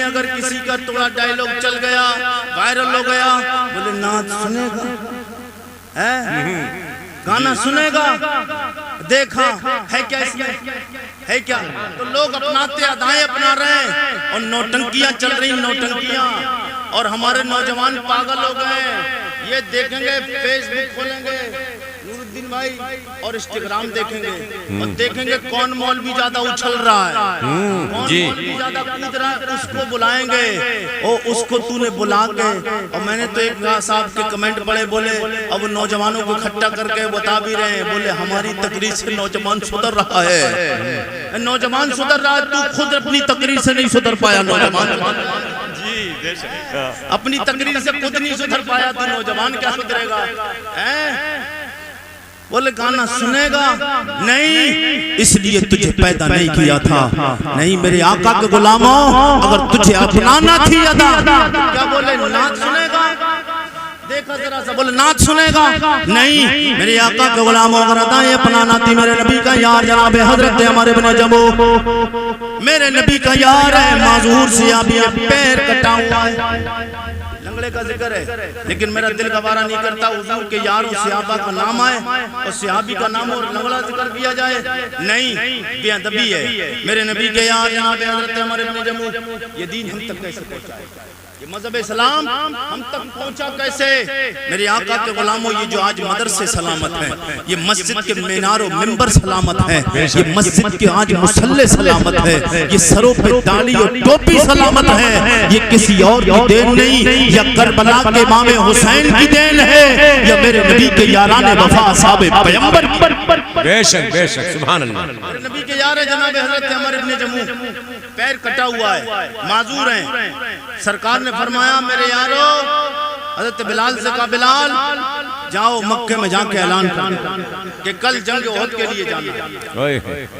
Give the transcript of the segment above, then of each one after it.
میں اگر کسی کا تھوڑا ڈائلوگ چل گیا وائرل ہو گیا بولے نعت سنے گا گانا سنے گا دیکھا ہے کیا اس میں ہے کیا تو لوگ اپناتے ادائیں اپنا رہے ہیں اور نوٹنکیاں چل رہی نوٹنکیاں اور ہمارے نوجوان پاگل ہو گئے یہ دیکھیں گے فیس بک کھولیں گے نور الدین بھائی اور انسٹاگرام دیکھیں گے اور دیکھیں گے کون مولوی زیادہ اچھل رہا ہے کون مولوی زیادہ کود رہا ہے اس کو بلائیں گے اور اس کو تو نے بلا کے اور میں نے تو ایک صاحب کے کمنٹ پڑھے بولے اب نوجوانوں کو اکٹھا کر کے بتا بھی رہے ہیں بولے ہماری تقریر سے نوجوان سدھر رہا ہے نوجوان سدھر رہا ہے تو خود اپنی تقریر سے نہیں سدھر پایا نوجوان اپنی تقریر سے خود نہیں سدھر پایا تو نوجوان کیا سدھرے گا بولے گانا سنے گا نہیں اس لیے تجھے پیدا نہیں کیا تھا نہیں میرے آقا کے غلاموں اگر تجھے اپنانا تھی ادا کیا بولے نعت سنے گا دیکھا ذرا سا بولے نعت سنے گا نہیں میرے آقا کے غلاموں اگر ادائیں اپنانا تھی میرے نبی کا یار جناب حضرت عمر بن جمو میرے نبی کا یار ہے معذور سیابی پیر کٹا ہوا ہے لنگڑے کا ذکر ہے لیکن میرا دل گوارا نہیں کرتا حضور کے یاروں صحابہ کا نام آئے اور صحابی کا نام اور لنگڑا ذکر کیا جائے نہیں بے ادبی ہے میرے نبی کے یار جناب حضرت عمر بن جمو یہ دین ہم تک کیسے پہنچا یہ مذہب اسلام ہم تک پہنچا کیسے میرے آقا کے غلاموں یہ جو آج مدرسے سلامت ہیں یہ مسجد کے مینار و منبر سلامت ہیں یہ مسجد کے آج مصلی سلامت ہے یہ سروں پہ داڑھی اور ٹوپی سلامت ہے یہ کسی اور کی دین نہیں یا کربلا کے امام حسین کی دین ہے یا میرے نبی کے یاران وفا صاحب پیغمبر بے شک سبحان اللہ میرے نبی کے یار ہے جناب حضرت عمر بن جمو پیر کٹا ہوا ہے معذور ہیں سرکار نے فرمایا میرے یارو حضرت بلال سے کہا بلال جاؤ مکہ میں جا کے اعلان کرو کہ کل جنگ احد کے لیے جانا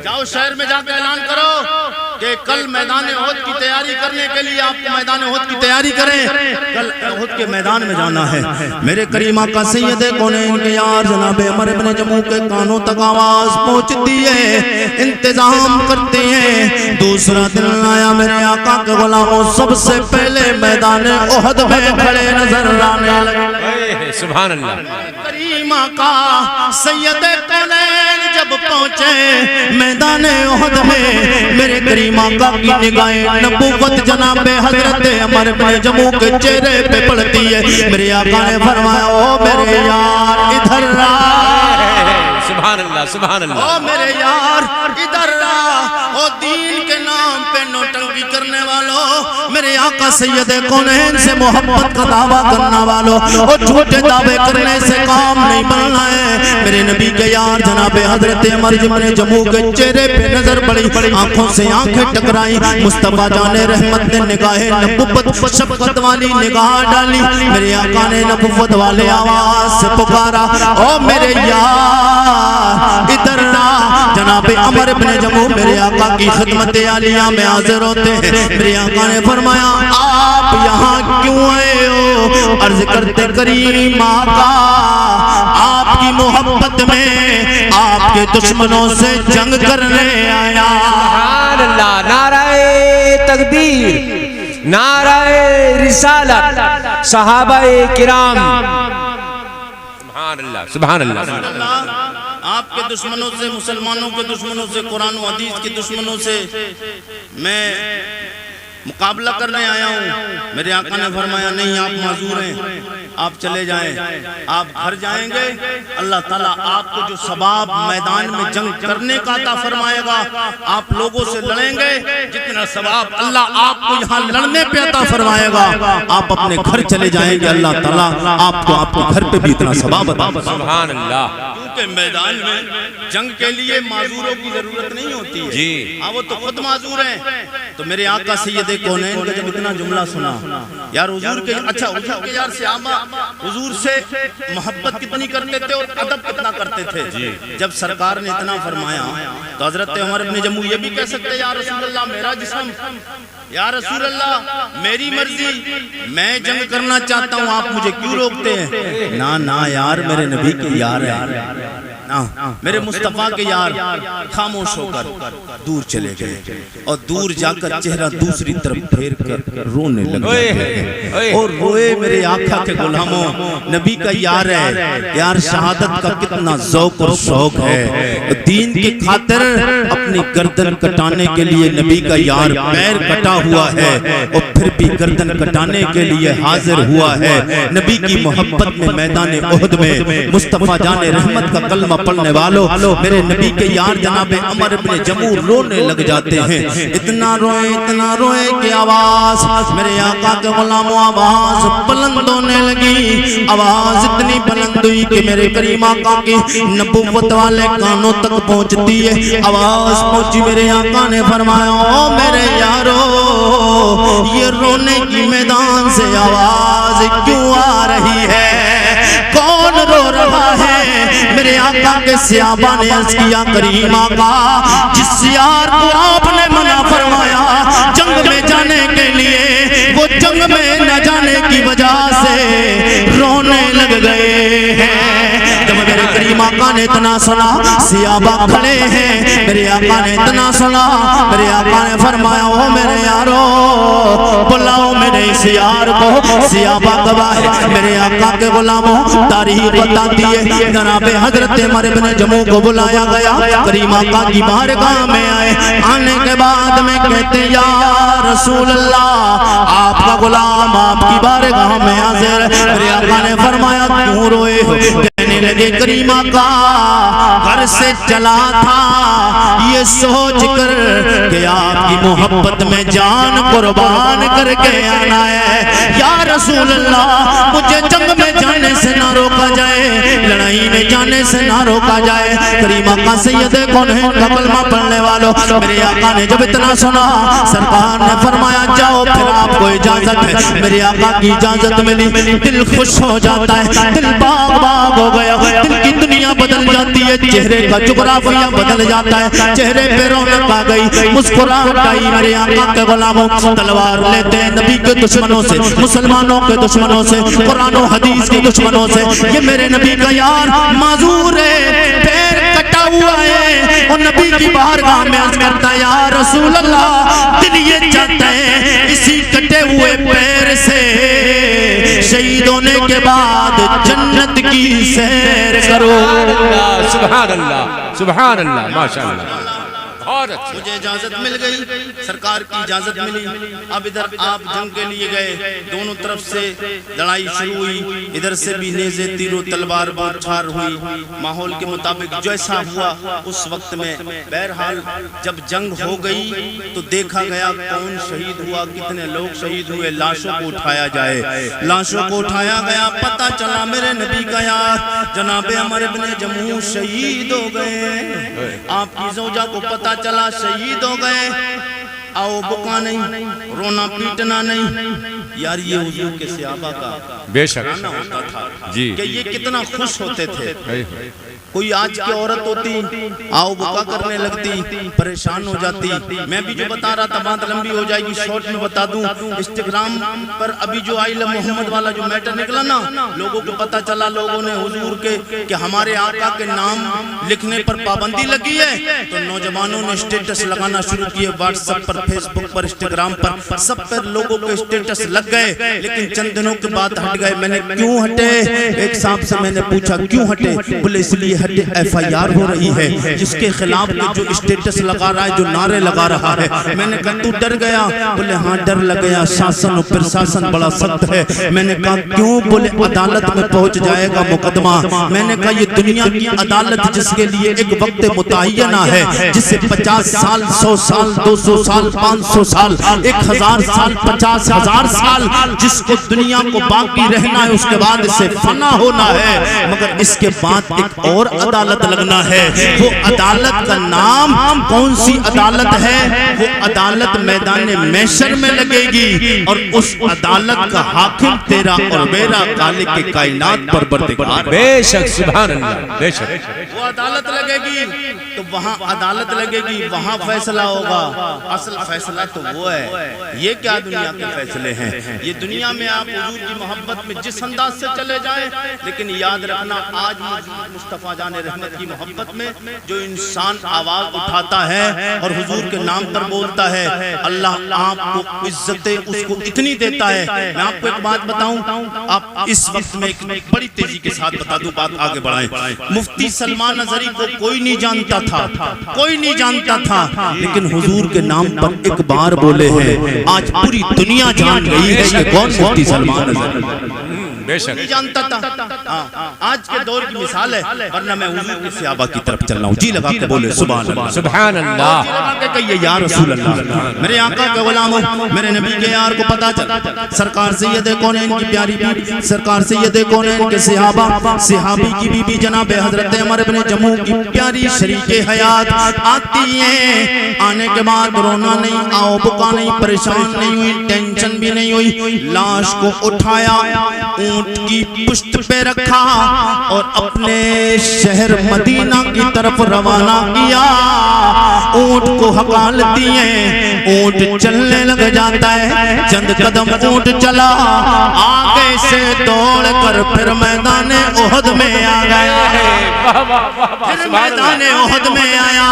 جاؤ شہر میں جا کے اعلان کرو کہ کل میدان احد کی تیاری کرنے کے لیے آپ کو میدان احد کی تیاری کریں کل احد کے میدان میں جانا ہے میرے کریم آقا سید کونین کے یار جناب عمر بن جمو کے کانوں تک آواز پہنچتی ہے انتظام کرتے ہیں دوسرا دن آیا میرے آقا کے غلاموں سب سے پہلے میدان احد میں کھڑے نظر آنے لگے سبحان اللہ کریم آقا سید کونین جب پہنچے میدان احد میں میرے کریم آقا کی نگاہیں نبوت جناب حضرت عمر بن جمو کے چہرے پہ پڑتی ہے میرے آقا نے فرمایا او میرے یار ادھر سبحان اللہ سبحان اللہ او میرے یار ادھر او دین کے نام پہ نوٹنکی کرنے والوں میرے آقا سید کونین سے محبت کا دعویٰ کرنا والوں اور جھوٹے دعوے کرنے سے کام نہیں بننا ہے میرے نبی کے یار جناب حضرت عمر بن جمو کے چہرے پہ نظر پڑی آنکھوں سے آنکھیں ٹکرائی مصطفیٰ جان رحمت نے نگاہ نبوت شفقت والی نگاہ ڈالی میرے آقا نے نبوت والے آواز سے پکارا او میرے یار ادھر جناب عمر بن جمو میرے آقا کی خدمت عالیہ میں حاضر ہوتے ہیں میرے آقا نے فرمایا آپ یہاں کیوں آئے ہو عرض کرتے کریم آقا آپ کی محبت میں آپ کے دشمنوں سے جنگ کرنے آیا سبحان اللہ نعرہ تکبیر نعرہ رسالت صحابہ کرام سبحان اللہ آپ کے دشمنوں سے مسلمانوں کے دشمنوں سے قرآن و حدیث کے دشمنوں سے میں مقابلہ کرنے آیا ہوں میرے آقا نے فرمایا نہیں آپ معذور ہیں آپ چلے جائیں آپ گھر جائیں گے اللہ تعالیٰ آپ کو جو ثواب میدان میں جنگ کرنے کا عطا فرمائے گا آپ لوگوں سے لڑیں گے جتنا ثواب اللہ آپ کو یہاں لڑنے پہ عطا فرمائے گا آپ اپنے گھر چلے جائیں گے اللہ تعالیٰ آپ کو آپ کے گھر پہ بھی اتنا ثواب عطا سبحان اللہ کیونکہ میدان میں جنگ کے لیے معذوروں کی ضرورت نہیں ہوتی ہے جی وہ تو خود معذور ہیں تو میرے آقا سید کونین کا جب اتنا جملہ سنا یار حضور کے اچھا حضور کے یار صحابہ حضور سے محبت کتنی کرتے تھے اور ادب کتنا کرتے تھے جب سرکار نے اتنا فرمایا تو حضرت عمر بن جمو یہ بھی کہہ سکتے یا رسول اللہ میرا جسم یا رسول اللہ میری مرضی میں جنگ کرنا چاہتا ہوں آپ مجھے کیوں روکتے ہیں نا نا یار میرے نبی کے یار ہیں میرے مصطفیٰ کے یار خاموش ہو کر دور چلے گئے اور دور جا کر چہرہ دوسری طرف پھیر کر رونے لگے اور روئے میرے آقا کے غلاموں نبی کا یار ہے یار شہادت کا کتنا ذوق اور شوق ہے دین کی خاطر اپنی گردن کٹانے کے لیے نبی کا یار پیر کٹا ہوا ہے اور پھر بھی گردن کٹانے کے لیے حاضر ہوا ہے نبی کی محبت میں میدان احد میں مصطفیٰ جان رحمت کا کلمہ پڑھنے والوں میرے نبی کے یار جناب عمر بن جموح رونے لگ جاتے ہیں اتنا روئے کہ آواز میرے آقا کے غلاموں آواز بلند ہونے لگی آواز اتنی بلند ہوئی کہ میرے کریم آقا کی نبوت والے کانوں تک پہنچتی ہے آواز پہنچی میرے آقا نے فرمایا او میرے یارو یہ رونے کی میدان سے آواز کیوں آ رہی ہے کون رو رہا ہے میرے آقا کے صحابہ نے عرض کیا کریم آقا جس یار کو آپ نے منع فرمایا جنگ میں جانے کے لیے وہ جنگ میں نہ جانے کی وجہ سے رونے لگ گئے ہیں جب میرے کریم آقا نے اتنا سنا صحابہ کھڑے ہیں میرے آقا نے اتنا سنا میرے آقا نے فرمایا او میرے یارو بلاؤ میرے اس یار کو صحابہ گواہ ہے میرے آقا کے غلاموں تاریخ بتاتی ہے جناب حضرت عمر بن جموح کو بلایا گیا کریم آقا کی بارگاہ میں آئے آنے کے بعد میں کہتے یا رسول اللہ آپ کا غلام آپ کی بارگاہ میں حاضر میرے آقا نے فرمایا کیوں روئے ہو کہنے لگے کریم آقا گھر سے چلا تھا یہ سوچ کر کہ آپ کی محبت میں جان قربان کر کے آنا ہے یا رسول اللہ مجھے جنگ میں جانے سے نہ روکا جائے لڑائی میں جانے سے نہ روکا جائے کریم آقا سید کونین کا کلمہ پڑھنے والوں میرے آقا نے جب اتنا سنا سرکار نے فرمایا جاؤ پھر آپ کو اجازت ہے میرے آقا کی اجازت ملی دل خوش ہو جاتا ہے دل باغ باغ ہو گیا دل کی دنیا بدل جاتی ہے چہرے کا جغرافیہ بدل جاتا ہے چہرے پہ رونق آ گئی مسکراہٹ آئی میرے آقا کے غلاموں تلوار لیتے ہیں نبی کے دشمنوں سے مسلمانوں کے دشمنوں سے قرآن و حدیث کے دشمنوں سے یہ میرے نبی کا یار معذور ہے پیر کٹا ہوا ہے اور نبی کی بارگاہ میں عرض کرتا ہے یا رسول اللہ دل یہ چاہتا ہے اسی کٹے ہوئے پیر سے شہید ہونے کے بعد جنت کی سیر کرو سبحان اللہ سبحان اللہ ماشاءاللہ مجھے اجازت مل گئی سرکار کی اجازت ملی اب ادھر آپ جنگ کے لیے گئے دونوں طرف سے لڑائی شروع ہوئی ادھر سے بھی نیزے تیر و تلوار بوچھار ہوئی ماحول کے مطابق جیسا ہوا اس وقت میں بہرحال جب جنگ ہو گئی تو دیکھا گیا کون شہید ہوا کتنے لوگ شہید ہوئے لاشوں کو اٹھایا جائے لاشوں کو اٹھایا گیا پتہ چلا میرے نبی کا یار جناب عمر بن جموح شہید ہو گئے آپ کی زوجہ کو پتہ چلا شہید ہو گئے آؤ بکا نہیں رونا پیٹنا نہیں یار یہ حضور کے صحابہ کا بے شک ہوتا تھا جی کہ یہ کتنا خوش ہوتے تھے کوئی آج کی عورت ہوتی آؤ بکا کرنے لگتی پریشان ہو جاتی میں بھی جو بتا رہا تھا بات لمبی ہو جائے گی شارٹ میں بتا دوں انسٹاگرام پر ابھی جو آئل محمد والا جو میٹر نکلا نا لوگوں کو پتا چلا لوگوں نے حضور کے کہ ہمارے آقا کے نام لکھنے پر پابندی لگی ہے تو نوجوانوں نے اسٹیٹس لگانا شروع کیے واٹس ایپ پر فیس بک پر انسٹاگرام پر سب پر لوگوں کے اسٹیٹس لگ گئے لیکن چند دنوں کے بعد ہٹ گئے میں نے کیوں ہٹے ایک صاحب سے میں نے پوچھا کیوں ہٹے بولے اس لیے ایف آئی آر ہو رہی ہے جس کے خلاف جو اسٹیٹس لگا رہا ہے جو نعرے لگا رہا ہے میں نے کہا تو ڈر گیا بولے ہاں ڈر لگ گیا شاسن و پرشاسن بڑا سخت ہے میں نے کہا کیوں بولے عدالت میں پہنچ جائے گا مقدمہ میں نے کہا یہ دنیا کی عدالت جس کے لیے ایک وقت متعینہ ہے جسے 50 سال 100 سال 200 سال 500 سال 1000 سال 50,000 سال جس کو دنیا کو باقی رہنا ہے اس کے بعد اسے فنا ہونا ہے مگر اس کے بعد ایک اور عدالت لگنا ہے وہ عدالت کا نام کون سی عدالت ہے وہ عدالت میدان محشر میں لگے گی اور اس عدالت کا حاکم تیرا اور میرا خالق کے کائنات پر بردگار بے شک سبحان اللہ بے شک وہ عدالت لگے گی تو وہاں عدالت لگے گی، وہاں فیصلہ ہوگا۔ اصل فیصلہ تو وہ ہے۔ یہ کیا دنیا کے فیصلے ہیں؟ یہ دنیا میں آپ حضور کی محبت میں جس انداز سے چلے جائیں، لیکن یاد رکھنا آج مصطفیٰ جان رحمت کی محبت میں جو انسان آواز اٹھاتا ہے اور حضور کے نام پر بولتا ہے، اللہ آپ کو عزت اس کو اتنی دیتا ہے۔ میں آپ کو ایک بات بتاؤں، آپ اس وقت میں ایک بڑی تیزی کے ساتھ بتا دوں، بات آگے بڑھائیں۔ مفتی سلمان نظری کو کوئی نہیں جانتا تھا، کوئی نہیں جانتا تھا، لیکن حضور کے نام پر ایک بار بولے ہیں، آج پوری دنیا جان گئی ہے کہ کون مفتی سلمان نظری بے شک نہیں جانتا تھا۔ آج کے دور کی مثال ہے، ورنہ میں حضور کے صحابہ کی طرف چل رہا ہوں۔ جی لگا کے بولے سبحان اللہ، سبحان اللہ، جی لگا کے کہیے یا رسول اللہ۔ میرے آقا کے غلاموں، میرے نبی کے یار کو پتا چلا سرکار سید کونین کی پیاری بیٹی، سرکار سید کونین کے صحابہ، صحابی کی بی بی جناب حضرت عمر ابن جموح کی پیاری شریک حیات آتی ہیں۔ آنے کے بعد رونا نہیں، آؤ بکا نہیں، پریشان نہیں ہوئی، ٹینشن بھی نہیں ہوئی۔ لاش کو اٹھایا، اونٹ کی پشت پہ رکھا اور اپنے شہر مدینہ کی طرف روانہ کیا۔ اونٹ کو ہکال دیے، اونٹ چلنے لگ جاتا ہے، چند قدم اونٹ چلا، آگے سے دوڑ کر پھر میدان احد میں آ گیا، پھر میدان احد میں آیا۔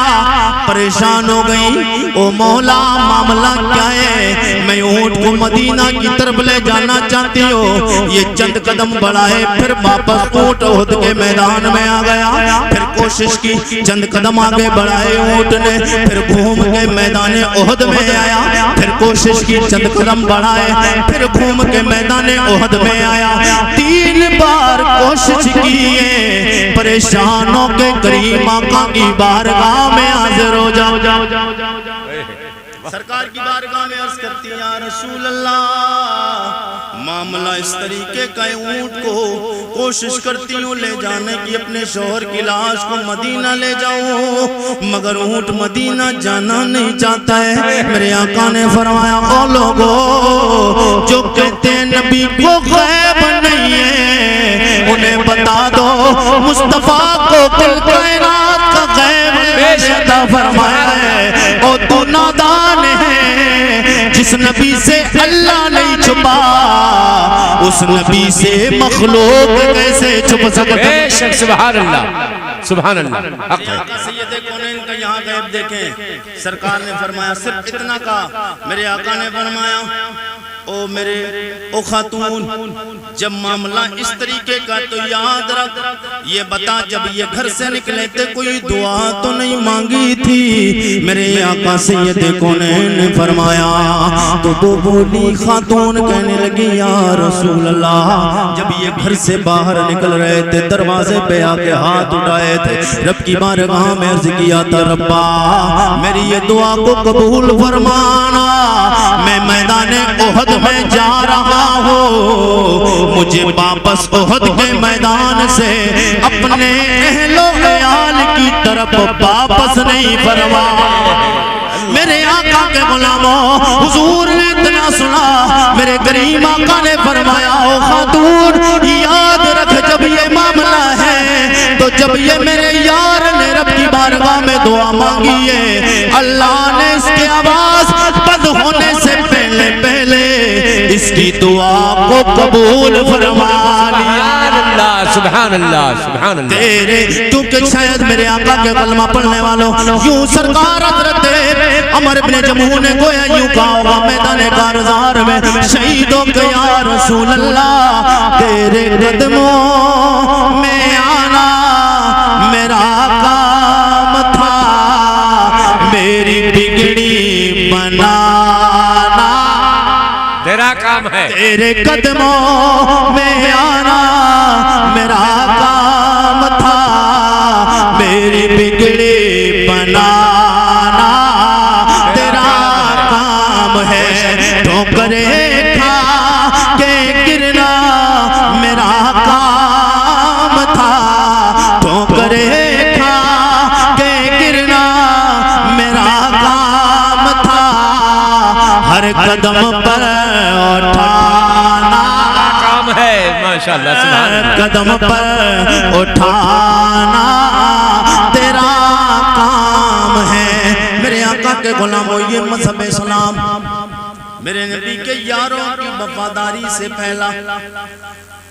پریشان ہو گئی، او مولا معاملہ کیا ہے؟ میں اونٹ کو مدینہ کی طرف لے جانا چاہتی ہوں۔ یہ چند قدم بڑھائے، پھر واپس اونٹ احد کے میدان میں آ گیا۔ پھر کوشش کی، چند قدم آگے بڑھائے اونٹ نے، پھر گھوم کے میدان احد میں آیا۔ پھر کوشش کی، چند قدم بڑھائے، پھر گھوم کے میدان احد میں آیا۔ 3 بار کوشش کیے، پریشان ہو کے کریم آقا کی بارگاہ میں حاضر ہو جاؤ۔ سرکار کی بارگاہ میں عرض کرتی ہیں، یا رسول اللہ، معاملہ اس طریقے کا اونٹ کو کوشش کرتی ہوں لے جانے کی، اپنے شوہر کی لاش کو مدینہ لے جاؤں، مگر اونٹ مدینہ جانا نہیں چاہتا ہے۔ میرے آقا نے فرمایا، او لوگو جو کہتے ہیں نبی کو غیب نہیں ہے، انہیں بتا دو مصطفیٰ کو کل کائنات کا غیب عطا فرمایا ہے۔ او تو نادان ہے، جس نبی سے اللہ نہیں چھپا، اس نبی سے مخلوق کیسے چھپ سکتا؟ بے شک سبحان اللہ، سبحان اللہ، حق ہے۔ آقا سید کونین کا یہاں غیب دیکھیں، سرکار نے فرمایا صرف اتنا کہا۔ میرے آقا نے فرمایا، او میرے او خاتون، جب معاملہ اس طریقے کا تو یاد رکھ، یہ بتا جب یہ گھر سے نکلے تھے کوئی دعا تو نہیں مانگی تھی؟ میرے آقا سید کونین نے فرمایا تو وہ بولی خاتون کہنے لگی، یا رسول اللہ، جب یہ گھر سے باہر نکل رہے تھے دروازے پہ آ کے ہاتھ اٹھائے تھے، رب کی بارگاہ میں عرض کیا تھا، ربا میری یہ دعا کو قبول فرمانا، میں میدان احد میں جا رہا ہوں، مجھے واپس احد کے میدان سے اپنے اہل و عیال کی طرف واپس نہیں فرما۔ میرے آقا کے غلاموں، حضور نے اتنا سنا، میرے کریم آقا نے فرمایا، او خاتون یاد رکھ جب یہ معاملہ ہے تو جب یہ میرے یار نے رب کی بارگاہ میں دعا مانگی ہے، اللہ نے اس کی آواز بند ہونے سے پہلے اس کی دعا کو قبول فرما لیا۔ سبحان اللہ، سبحان اللہ۔ تیرے کیونکہ شاید میرے آقا کے کلمہ پڑھنے والوں، یوں سرکار حضرت عمر ابن جموح نے گویا یوں کہا ہوگا میدان کارزار میں، شہیدوں کے یا رسول اللہ، تیرے قدموں میں آنا میرا کام تھا، میری بگڑی بنانا تیرا کام ہے، تیرے قدموں میں آنا میرا کام تھا، میری بگڑی بنانا تیرا کام ہے، ٹھوکریں کھا کے گرنا میرا کام تھا، ٹھوکریں کھا کے گرنا میرا کام تھا، ہر قدم پر اٹھانا کام ہے، ماشاءاللہ سبحان اللہ، قدم پر اٹھانا تیرا کام کے غلاموں یہ مذہب اسلام میرے نبی کے یاروں کی وفاداری سے پھیلا.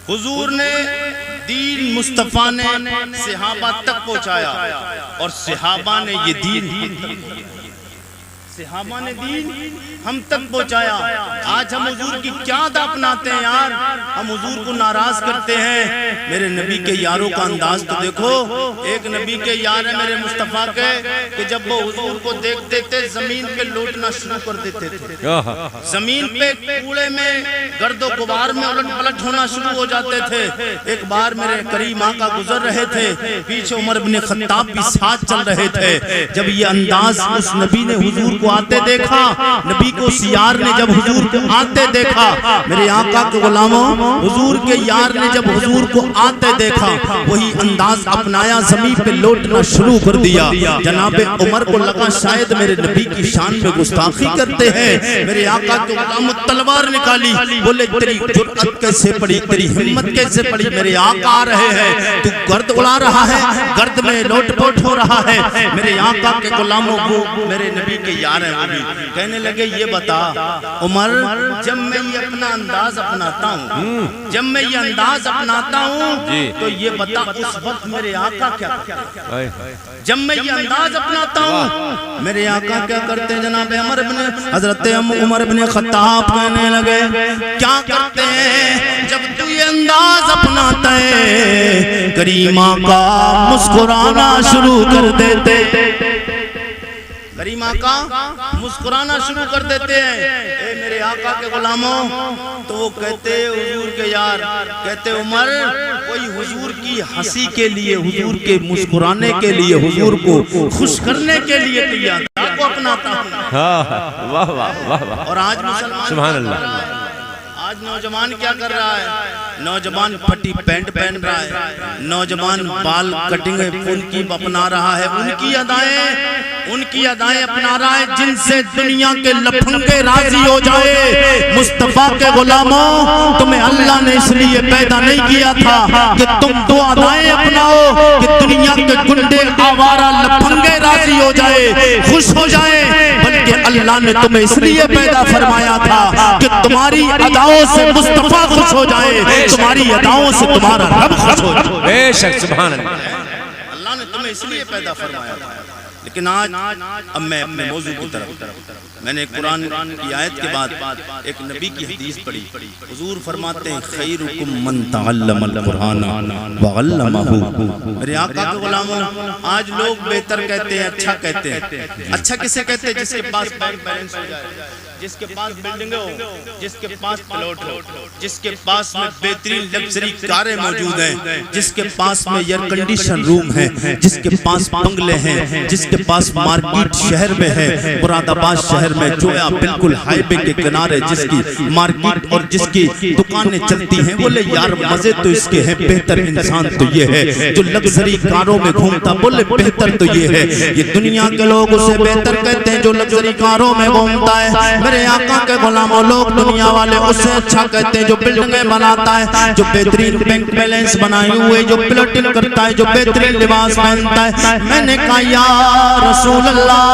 حضور نے دین مصطفیٰ نے صحابہ تک پہنچایا اور صحابہ نے یہ دین صحابہ نے دین ہم تک پہنچایا. آج ہم حضور کی کیا ادا اپناتے ہیں یار, ہم حضور کو ناراض کرتے ہیں. میرے نبی کے یاروں کا انداز تو دیکھو. ایک نبی کے یار ہیں میرے مصطفیٰ کے کہ جب وہ حضور کو دیکھتے تھے زمین پہ لوٹنا شروع کر دیتے تھے. زمین پہ کوڑے میں گرد و غبار میں الٹ پلٹ ہونا شروع ہو جاتے تھے. ایک بار میرے کریم آقا گزر رہے تھے, پیچھے عمر بن خطاب بھی ساتھ چل رہے تھے. جب یہ انداز اس نبی نے حضور کو آتے دیکھا, نبی کو سیار نے جب حضور کو آتے دیکھا, میرے آقا کے غلاموں حضور کے یار نے جب حضور کو آتے دیکھا وہی انداز اپنایا, زمین پہ لوٹنا شروع کر دیا. جناب عمر کو لگا شاید میرے نبی کی شان میں گستاخی کرتے ہیں. میرے آقا کے غلاموں تلوار نکالی, بولے تیری جرأت کیسے پڑی, تیری ہمت کیسے پڑی, میرے آقا آ رہے ہیں, تو گرد اڑا رہا ہے, گرد میں لوٹ پوٹ ہو رہا ہے. میرے آقا کے غلاموں کو میرے نبی کے یار ہیں کہنے لگے یہ بتا عمر, جب میں یہ اپنا انداز اپناتا ہوں, جب میں یہ انداز اپناتا ہوں تو یہ بتا اس وقت میرے آقا کیا کرتے ہیں, جب میں یہ انداز اپناتا ہوں میرے آقا کیا کرتے ہیں. جناب حضرت عمر بن خطاب کہنے لگے کیا کرتے ہیں جب تو یہ انداز اپناتا ہے, کریم آقا مسکرانا شروع کر دیتے, کریم آقا مسکرانا شروع کر دیتے ہیں. اے میرے آقا کے غلاموں, تو وہ کہتے حضور کے یار, کہتے عمر کوئی حضور کی ہنسی کے لیے, حضور کے مسکرانے کے لیے, حضور کو خوش کرنے کے لیے تو یہ انداز کو اپناتا ہوں. اور آج مسلمان سبحان اللہ, آج نوجوان کیا کر رہا ہے, نوجوان پھٹی پینٹ پہن رہا ہے, نوجوان بال کٹنگ ان کی اپنا رہا ہے, ان کی ادائیں اپنا رہا ہے جن سے دنیا کے لپھنگے راضی ہو جائے. مصطفیٰ کے غلاموں تمہیں اللہ نے اس لیے پیدا نہیں کیا تھا کہ تم دو ادائیں اپناؤ کہ دنیا کے گنڈے آوارہ لپھنگے راضی ہو جائے, خوش ہو جائے, بلکہ اللہ نے تمہیں اس لیے پیدا فرمایا تھا کہ تمہاری اداؤں سے مصطفیٰ خوش ہو جائے, تمہاری اداؤں سے تمہارا رب خوش ہو جائے. بے شک سبحان اللہ, اللہ نے تمہیں اس لیے پیدا فرمایا تھا. لیکن آج اب میں اپنے موضوع کی طرف, میں نے قرآن کی آیت کے بعد ایک نبی کی حدیث پڑھی. حضور فرماتے ہیں خیرکم من تعلم القرآن وعلمہ. میرے آقا کے غلاموں, آج لوگ بہتر کہتے ہیں, اچھا کہتے ہیں. اچھا کسے کہتے ہیں؟ جس کے پاس بینک بیلنس ہو جائے, جس کے پاس بلڈنگ ہو, جس کے پاس پلاٹ ہو, جس کے پاس میں بہترین لگژری کاریں موجود ہیں, جس کے پاس میں ایئر کنڈیشن روم ہے, جس کے پاس بنگلے ہیں, جس کے پاس مارکیٹ شہر میں ہے, مراد آباد شہر میں جویا بالکل ہائی وے کے کنارے جس کی مارکیٹ اور جس کی دکانیں چلتی ہیں. بولے یار مزے تو اس کے ہیں, بہتر انسان تو یہ ہے جو لگژری کاروں میں گھومتا. بولے بہتر تو یہ ہے, یہ دنیا کے لوگ اسے بہتر کہتے ہیں جو لگژری کاروں میں گھومتا ہے. میرے آقا کے غلاموں, لوگ دنیا والے اسے اچھا کہتے ہیں جو بلڈنگیں بناتا ہے, جو بہترین بینک بیلنس بنائے ہوئے, جو پلٹنگ کرتا ہے, جو بہترین لباس پہنتا ہے. میں نے کہا یا رسول اللہ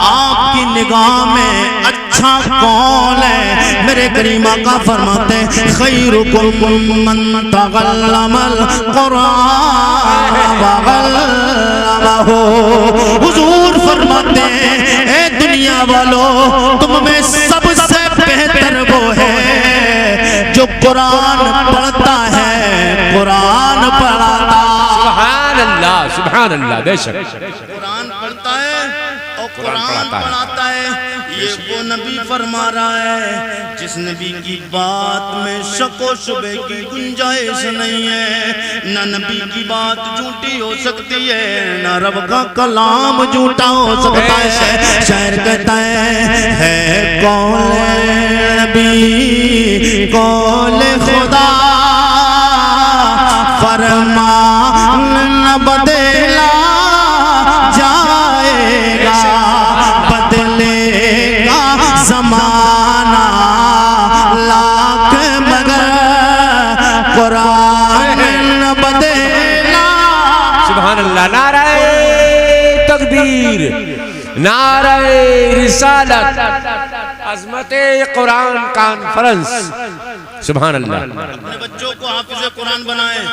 آپ کی نگاہ میں اچھا کون ہے؟ میرے کریم آقا فرماتے ہیں خیرکم من تعلم القرآن وعلمہ. حضور فرماتے ہیں اے دنیا والوں, تم میں سب سے بہتر وہ ہے جو قرآن پڑھتا ہے, قرآن پڑھاتا. سبحان اللہ, سبحان اللہ, بے شک قرآن پڑھتا ہے اور قرآن پڑھاتا ہے. یہ وہ نبی فرما رہا ہے جس نبی کی بات میں شک و شبہ کی گنجائش نہیں ہے. نہ نبی کی بات جھوٹی ہو سکتی ہے, نہ رب کا کلام جھوٹا ہو سکتا ہے. شاعر کہتا ہے قول نبی قول خدا, فرمان نہ بدلا جائے گا, بدلے گا زمانہ لاکھ مگر قرآن نہ بدلا. سبحان اللہ, نعرہ تکبیر, نعرہ رسالت، عظمت قرآن کانفرنس. سبحان اللہ. اپنے بچوں کو حافظ قرآن بنائیں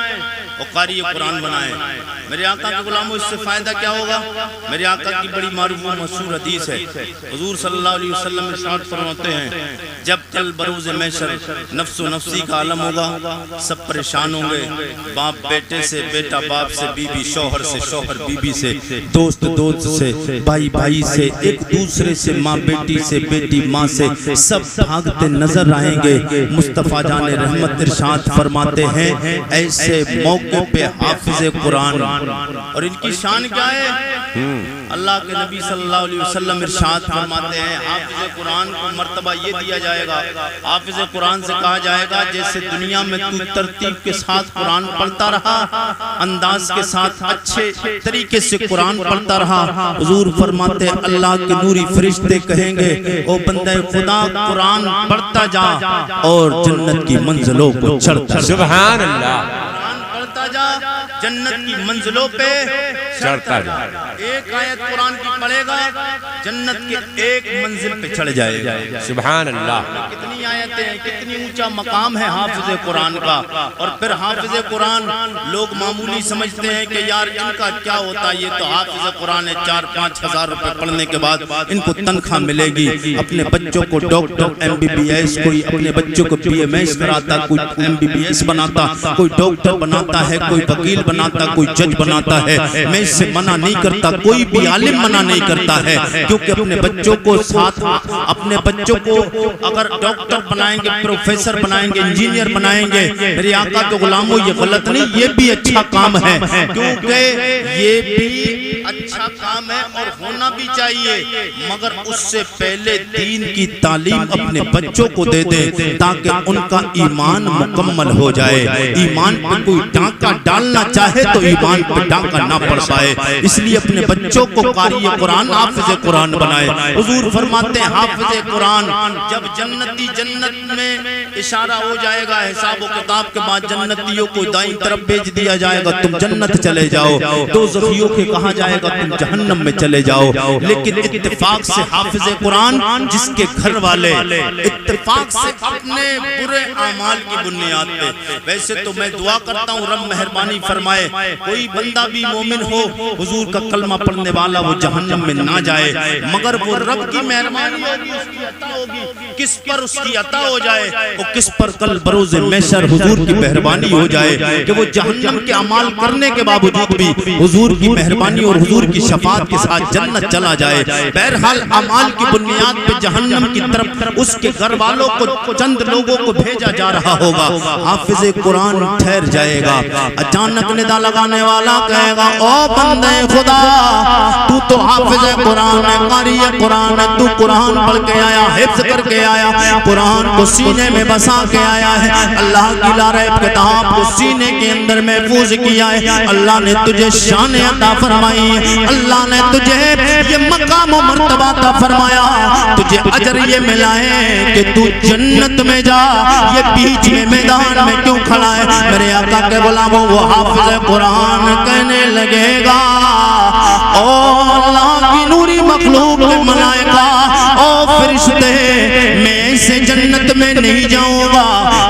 اور قاری قرآن بنائیں. میرے آقا کے غلاموں، اس سے فائدہ کیا ہوگا؟ میرے آقا کی بڑی معروف و مشہور حدیث ہے. حضور صلی اللہ علیہ وسلم ارشاد فرماتے ہیں جب کل بروز محشر نفس و نفسی کا عالم ہوگا، سب پریشان ہوں گے. باپ بیٹے سے، بیٹا باپ سے، بیوی شوہر سے، شوہر بیوی سے، دوست دوست سے، بھائی بھائی سے، ایک دوسرے سے، ماں بیٹی سے، بیٹی ماں سے، سب بھاگتے نظر آئیں گے. مصطفیٰ جان رحمت ارشاد فرماتے ہیں ایسے موقع پہ حافظ قرآن. اور ان کی شان کیا ہے؟ اللہ کے نبی صلی اللہ علیہ وسلم ارشاد فرماتے ہیں حافظ قرآن کو مرتبہ یہ دیا جائے گا، حافظ قرآن سے کہا جائے گا جیسے دنیا میں تو ترتیب کے ساتھ قرآن پڑھتا رہا، انداز کے ساتھ اچھے طریقے سے قرآن پڑھتا رہا. حضور فرماتے ہیں اللہ کے نوری فرشتے کہیں گے او بندہ خدا قرآن پڑھتا جا اور جنت کی منزلوں کو چڑھتا. سبحان اللہ. قرآن پڑھتا جا، جنت کی منزلوں پہ چڑھتا جا. ایک آیت قرآن کی پڑھے گا، جنت کے ایک منزل پہ چڑھ جائے گا. سبحان اللہ. کتنی آیتیں ہیں، کتنی اونچا مقام ہے حافظ قرآن کا. اور پھر حافظ قرآن لوگ معمولی سمجھتے ہیں کہ یار ان کا کیا ہوتا ہے، یہ تو حافظ قرآن ہے، 4-5 ہزار روپے پڑھنے کے بعد ان کو تنخواہ ملے گی. اپنے بچوں کو ڈاکٹر MBBS، کوئی اپنے بچوں کو BMS کراتا، کوئی MBBS بناتا، کوئی ڈاکٹر بناتا ہے، کوئی وکیل بناتا، کوئی جج بناتا ہے. میں اس سے منع نہیں کرتا، کوئی بھی عالم منع نہیں کرتا ہے، کیونکہ اپنے بچوں کو ساتھ، اپنے بچوں کو اگر ڈاکٹر بنائیں گے، پروفیسر بنائیں گے، انجینئر بنائیں گے، میرے آقا کے غلاموں یہ غلط نہیں، یہ بھی اچھا کام ہے، کیونکہ یہ بھی اچھا کام ہے اور ہونا بھی چاہیے. مگر اس سے پہلے دین کی تعلیم اپنے بچوں کو دے دیں تاکہ ان کا ایمان مکمل ہو جائے. ایمان پہ کوئی ڈانکہ ڈالنا چاہے تو ایمان پہ ڈانکہ نہ پڑ پائے. اس لیے اپنے بچوں کو قاری قرآن، حافظ قرآن بنائے. حضور فرماتے ہیں حافظ قرآن جب جنتی جنت میں اشارہ ہو جائے گا، حساب و کتاب کے بعد جنتیوں کو دائیں طرف بھیج دیا جائے گا، تم جنت چلے جاؤ. دوزخیوں کے کہا جائے گا تم جہنم میں چلے جاؤ. لیکن اتفاق سے حافظ قرآن جس کے گھر والے اتفاق سے اپنے برے اعمال کی بنیاد پہ، ویسے تو میں دعا کرتا ہوں رب مہربانی فرمائے کوئی بندہ بھی مومن ہو، حضور کا کلمہ پڑھنے والا، وہ جہنم میں نہ جائے، مگر وہ رب کی مہربانی ہوگی، اس کی عطا ہوگی. کس پر اس کی عطا ہو جائے اور کس پر کل بروز محشر حضور کی مہربانی ہو جائے کہ وہ جہنم کے اعمال کرنے کے باوجود بھی حضور کی مہربانی اور حضور کی شفاعت کے ساتھ جنت چلا جائے. بہرحال اعمال کی بنیاد پہ جہنم کی طرف اس کے گھر والوں کو، چند لوگوں کو بھیجا جا رہا ہوگا. حافظ قرآن ٹھہر جائے گا، اچانک ندا لگانے والا کہے گا او بندے خدا تو تو حافظ قرآن ہے، قاری قرآن ہے، تو قرآن پڑھ کے آیا، حفظ کر کے آیا، قرآن کو سینے میں بسا کے آیا ہے، اللہ کی لارب کتاب کو سینے کے اندر محفوظ کیا ہے، اللہ نے تجھے شان عطا فرمائی ہے، اللہ نے تجھے یہ مقام و مرتبہ عطا فرمایا، تجھے اجر یہ ملا ہے کہ تو جنت میں جا. یہ بیچ میں میدان میں کیوں کھڑا ہے؟ میرے آقا کے غلاموں وہ حافظ قرآن کہنے لگے گا او اللہ کی نوری مخلوق ملائکہ، او فرشتے، میں اسے جنت میں نہیں جاؤں گا.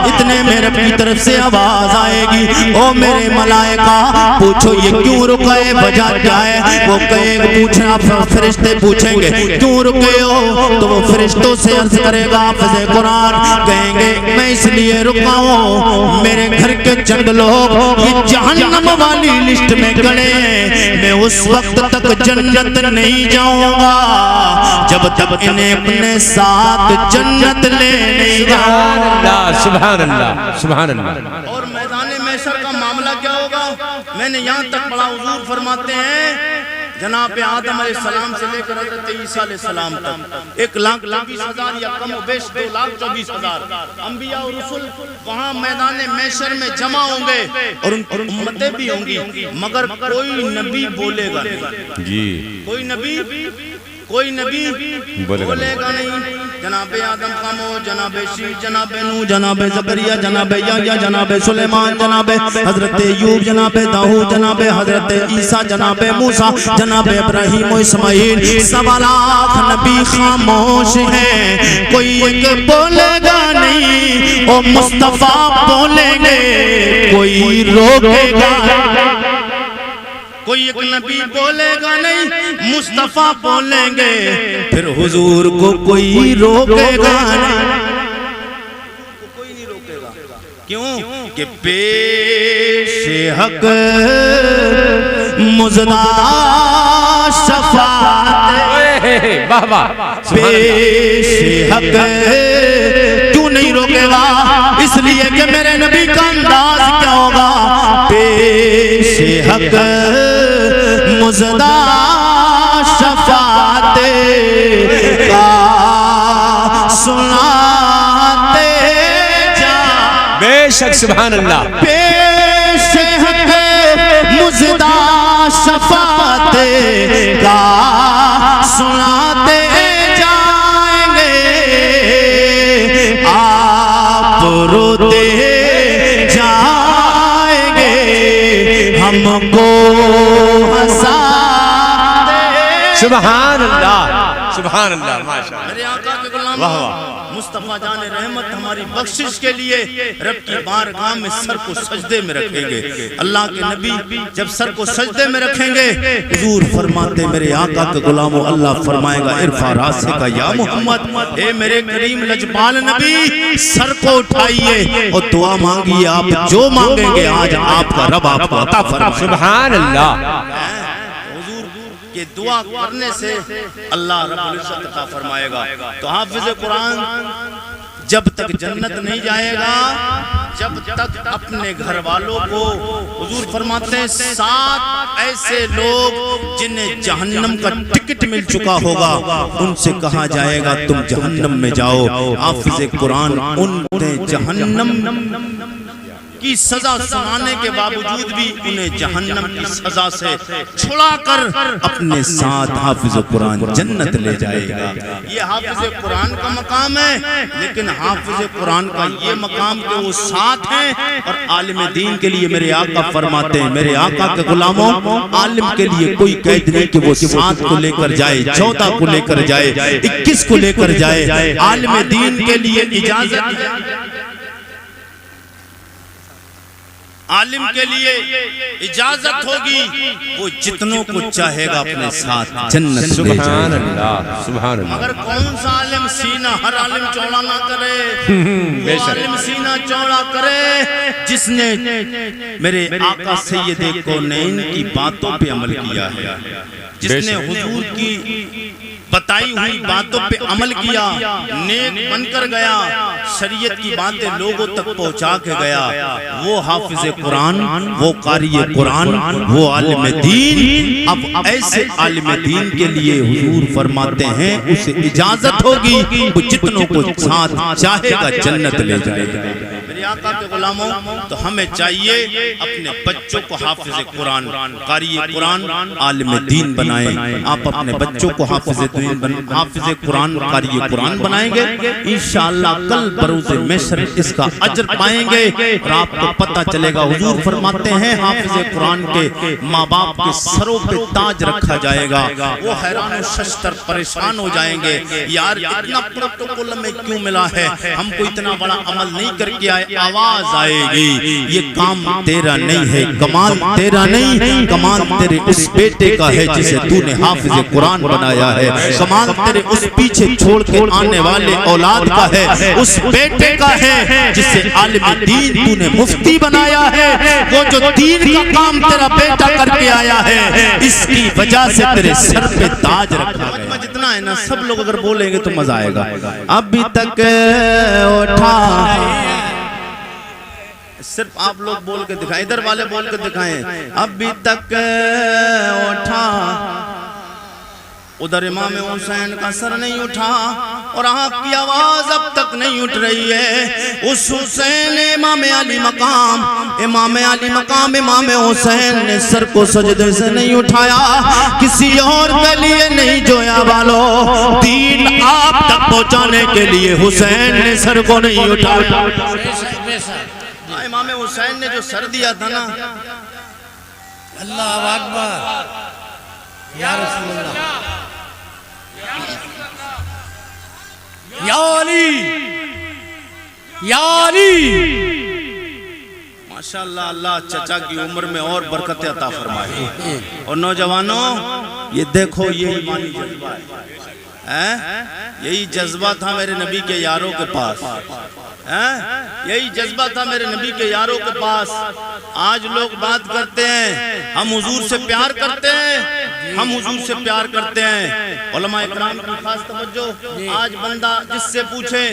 اتنے میں رب کی طرف سے آواز آئے گی او میرے ملائکہ پوچھو یہ کیوں رکے، وجہ کیا ہے؟ وہ کہے گا پوچھنا، فرشتے پوچھیں گے کیوں رکے ہو؟ تو وہ فرشتوں سے عرض کرے گا حافظ قرآن کہیں گے میں اس لیے رکا ہوں میرے گھر کے چند لوگ یہ جہنم والی لسٹ میں کھڑے ہیں، میں اس وقت تک جنت نہیں جاؤں گا جب تک انہیں اپنے ساتھ جنت لے نہیں جاؤں. سبحان اللہ سبحان اللہ. اور میدان محشر کا معاملہ کیا ہوگا؟ میں نے یہاں تک پڑھا، حضور فرماتے ہیں جناب آدم علیہ السلام سے لے کر حضرت عیسیٰ علیہ السلام تک 1,24,000 یا کم و بیش 2,24,000 انبیاء اور رسول وہاں میدان محشر میں جمع ہوں گے اور ان امتیں بھی ہوں گی، مگر کوئی نبی بولے گا نہیں. جی کوئی نبی بولے گا نہیں. جناب آدم خامو، جناب شیش، جناب نو، جناب زکریا، جناب یحییٰ، جناب سلیمان، جناب حضرت ایوب، جناب داؤد، جناب حضرت عیسیٰ، جناب موسیٰ، جناب ابراہیم و اسماعیل، 1.25 لاکھ نبی خاموش ہیں، کوئی ایک بولے گا نہیں، او مصطفیٰ بولیں گے کوئی روکے گا، کوئی ایک نبی بولے گا نہیں، مصطفیٰ بولیں گے پھر حضور کو کوئی روکے گا نہیں، کوئی نہیں روکے گا، کیوں کہ پیش حق مزدہ شفاعت، پیش حق کیوں نہیں روکے گا؟ اس لیے کہ میرے نبی کا انداز کیا ہوگا، پیش حق مزدہ شفاعت کا سناتے جا، بے شک سبحان اللہ، پیش حق مزدہ شفاعت کا سناتے جائیں گے، آپ روتے جائیں گے، ہم کو سبحان اللہ، سبحان اللہ، ماشاءاللہ، میرے آقا کے غلام مصطفیٰ جان رحمت ہماری بخشش کے لیے رب کی بارگاہ میں سر کو سجدے میں رکھیں گے۔ اللہ کے نبی جب سر کو سجدے میں رکھیں گے، حضور فرماتے میرے آقا کے غلاموں، اللہ فرمائے گا ارفع راسک یا محمد، اے میرے کریم لجپال نبی سر کو اٹھائیے اور دعا مانگیے، آپ جو مانگیں گے آج آپ کا رب آپ کو عطا فرمائے۔ سبحان اللہ، کہ دعا کرنے سے اللہ رب العزت عطا فرمائے گا۔ تو حافظ قرآن جب تک جنت نہیں جائے گا، جب تک اپنے گھر والوں کو، حضور فرماتے ہیں 7 ایسے لوگ جنہیں جہنم کا ٹکٹ مل چکا ہوگا، ان سے کہا جائے گا تم جہنم میں جاؤ۔ حافظ قرآن انہیں جہنم کی سزا سنانے کے باوجود بھی انہیں جہنم کی سزا سے چھڑا کر اپنے ساتھ حافظ قرآن جنت لے جائے گا۔ یہ حافظ قرآن کا مقام ہے، لیکن حافظ قرآن کا یہ مقام کہ وہ ساتھ ہیں، اور عالم دین کے لیے میرے آقا فرماتے ہیں میرے آقا کے غلاموں، عالم کے لیے کوئی قید نہیں کہ وہ 7 کو لے کر جائے، 14 کو لے کر جائے، 21 کو لے کر جائے، عالم دین کے لیے اجازت، عالم کے لیے اجازت ہوگی، وہ جتنوں کو چاہے گا اپنے ساتھ جنت لے جائے۔ سبحان اللہ، سبحان اللہ، مگر کون سا عالم سینہ، ہر عالم چوڑا نہ کرے، وہ عالم سینہ چوڑا کرے جس نے میرے آقا سید کونین کی باتوں پہ عمل کیا ہے، جس نے حضور کی بتائی ہوئی باتوں پہ عمل کیا، نیک بن کر گیا، شریعت کی باتیں لوگوں تک پہنچا کے گیا، وہ حافظ قرآن، وہ قاری قرآن، وہ عالم دین۔ اب ایسے عالم دین کے لیے حضور فرماتے ہیں اسے اجازت ہوگی، وہ جتنوں کو ساتھ چاہے گا جنت لے جائے گا۔ میرے آقا کے غلاموں، تو ہمیں چاہیے اپنے بچوں کو حافظ قرآن، قاری قرآن، عالم دین بنائیں۔ آپ اپنے بچوں کو حافظ قرآن، قاری قرآن بنائیں گے، انشاءاللہ کل بروز محشر اس کا اجر پائیں گے، اور آپ کو پتہ چلے گا۔ حضور فرماتے ہیں حافظ قرآن کے ماں باپ کے سروں پہ تاج رکھا جائے گا، وہ حیران و ششتر پریشان ہو جائیں گے، یار اتنا پروٹوکول میں کیوں ملا ہے، ہم کو اتنا بڑا عمل نہیں کر کے آئے۔ آواز آئے گی یہ کام تیرا نہیں ہے، کمال تیرا نہیں، کمال تیرے اس بیٹے کا ہے جسے تو نے حافظ قرآن بنایا ہے، کمال تیرے اس پیچھے چھوڑ کے آنے والے اولاد کا ہے، اس بیٹے کا ہے جسے عالم دین تو نے مفتی بنایا ہے، وہ جو دین کا کام تیرا بیٹا کر کے آیا ہے، اس کی وجہ سے تیرے سر پہ تاج رکھا گیا۔ جتنا ہے نا سب لوگ اگر بولیں گے تو مزہ آئے گا۔ ابھی تک اٹھا، صرف آپ لوگ بول کے دکھائیں، ادھر والے بول کے دکھائیں، ابھی تک اٹھا ادھر امام حسین کا سر نہیں اٹھا اور آپ کی آواز اب تک نہیں اٹھ رہی ہے. اس حسین امام علی مقام امام حسین نے سر کو سجدے سے نہیں اٹھایا, کسی اور کے لیے نہیں جویا والو, دین آپ تک پہنچانے کے لیے حسین نے سر کو نہیں اٹھایا. امام حسین نے جو سر دیا تھا نا, اللہ اکبر یا رسول اللہ, یا علی یا علی. ماشاءاللہ, اللہ چچا کی عمر میں اور برکت عطا فرمائے. اور نوجوانوں یہ دیکھو, یہ ایمانی جذبہ ہے, یہی جذبہ تھا میرے نبی کے یاروں کے پاس, یہی جذبہ تھا میرے نبی کے یاروں کے پاس. آج لوگ بات کرتے ہیں ہم حضور سے پیار کرتے ہیں, ہم حضور سے پیار کرتے ہیں. علماء اکرام کی خاص توجہ, آج بندہ جس سے پوچھے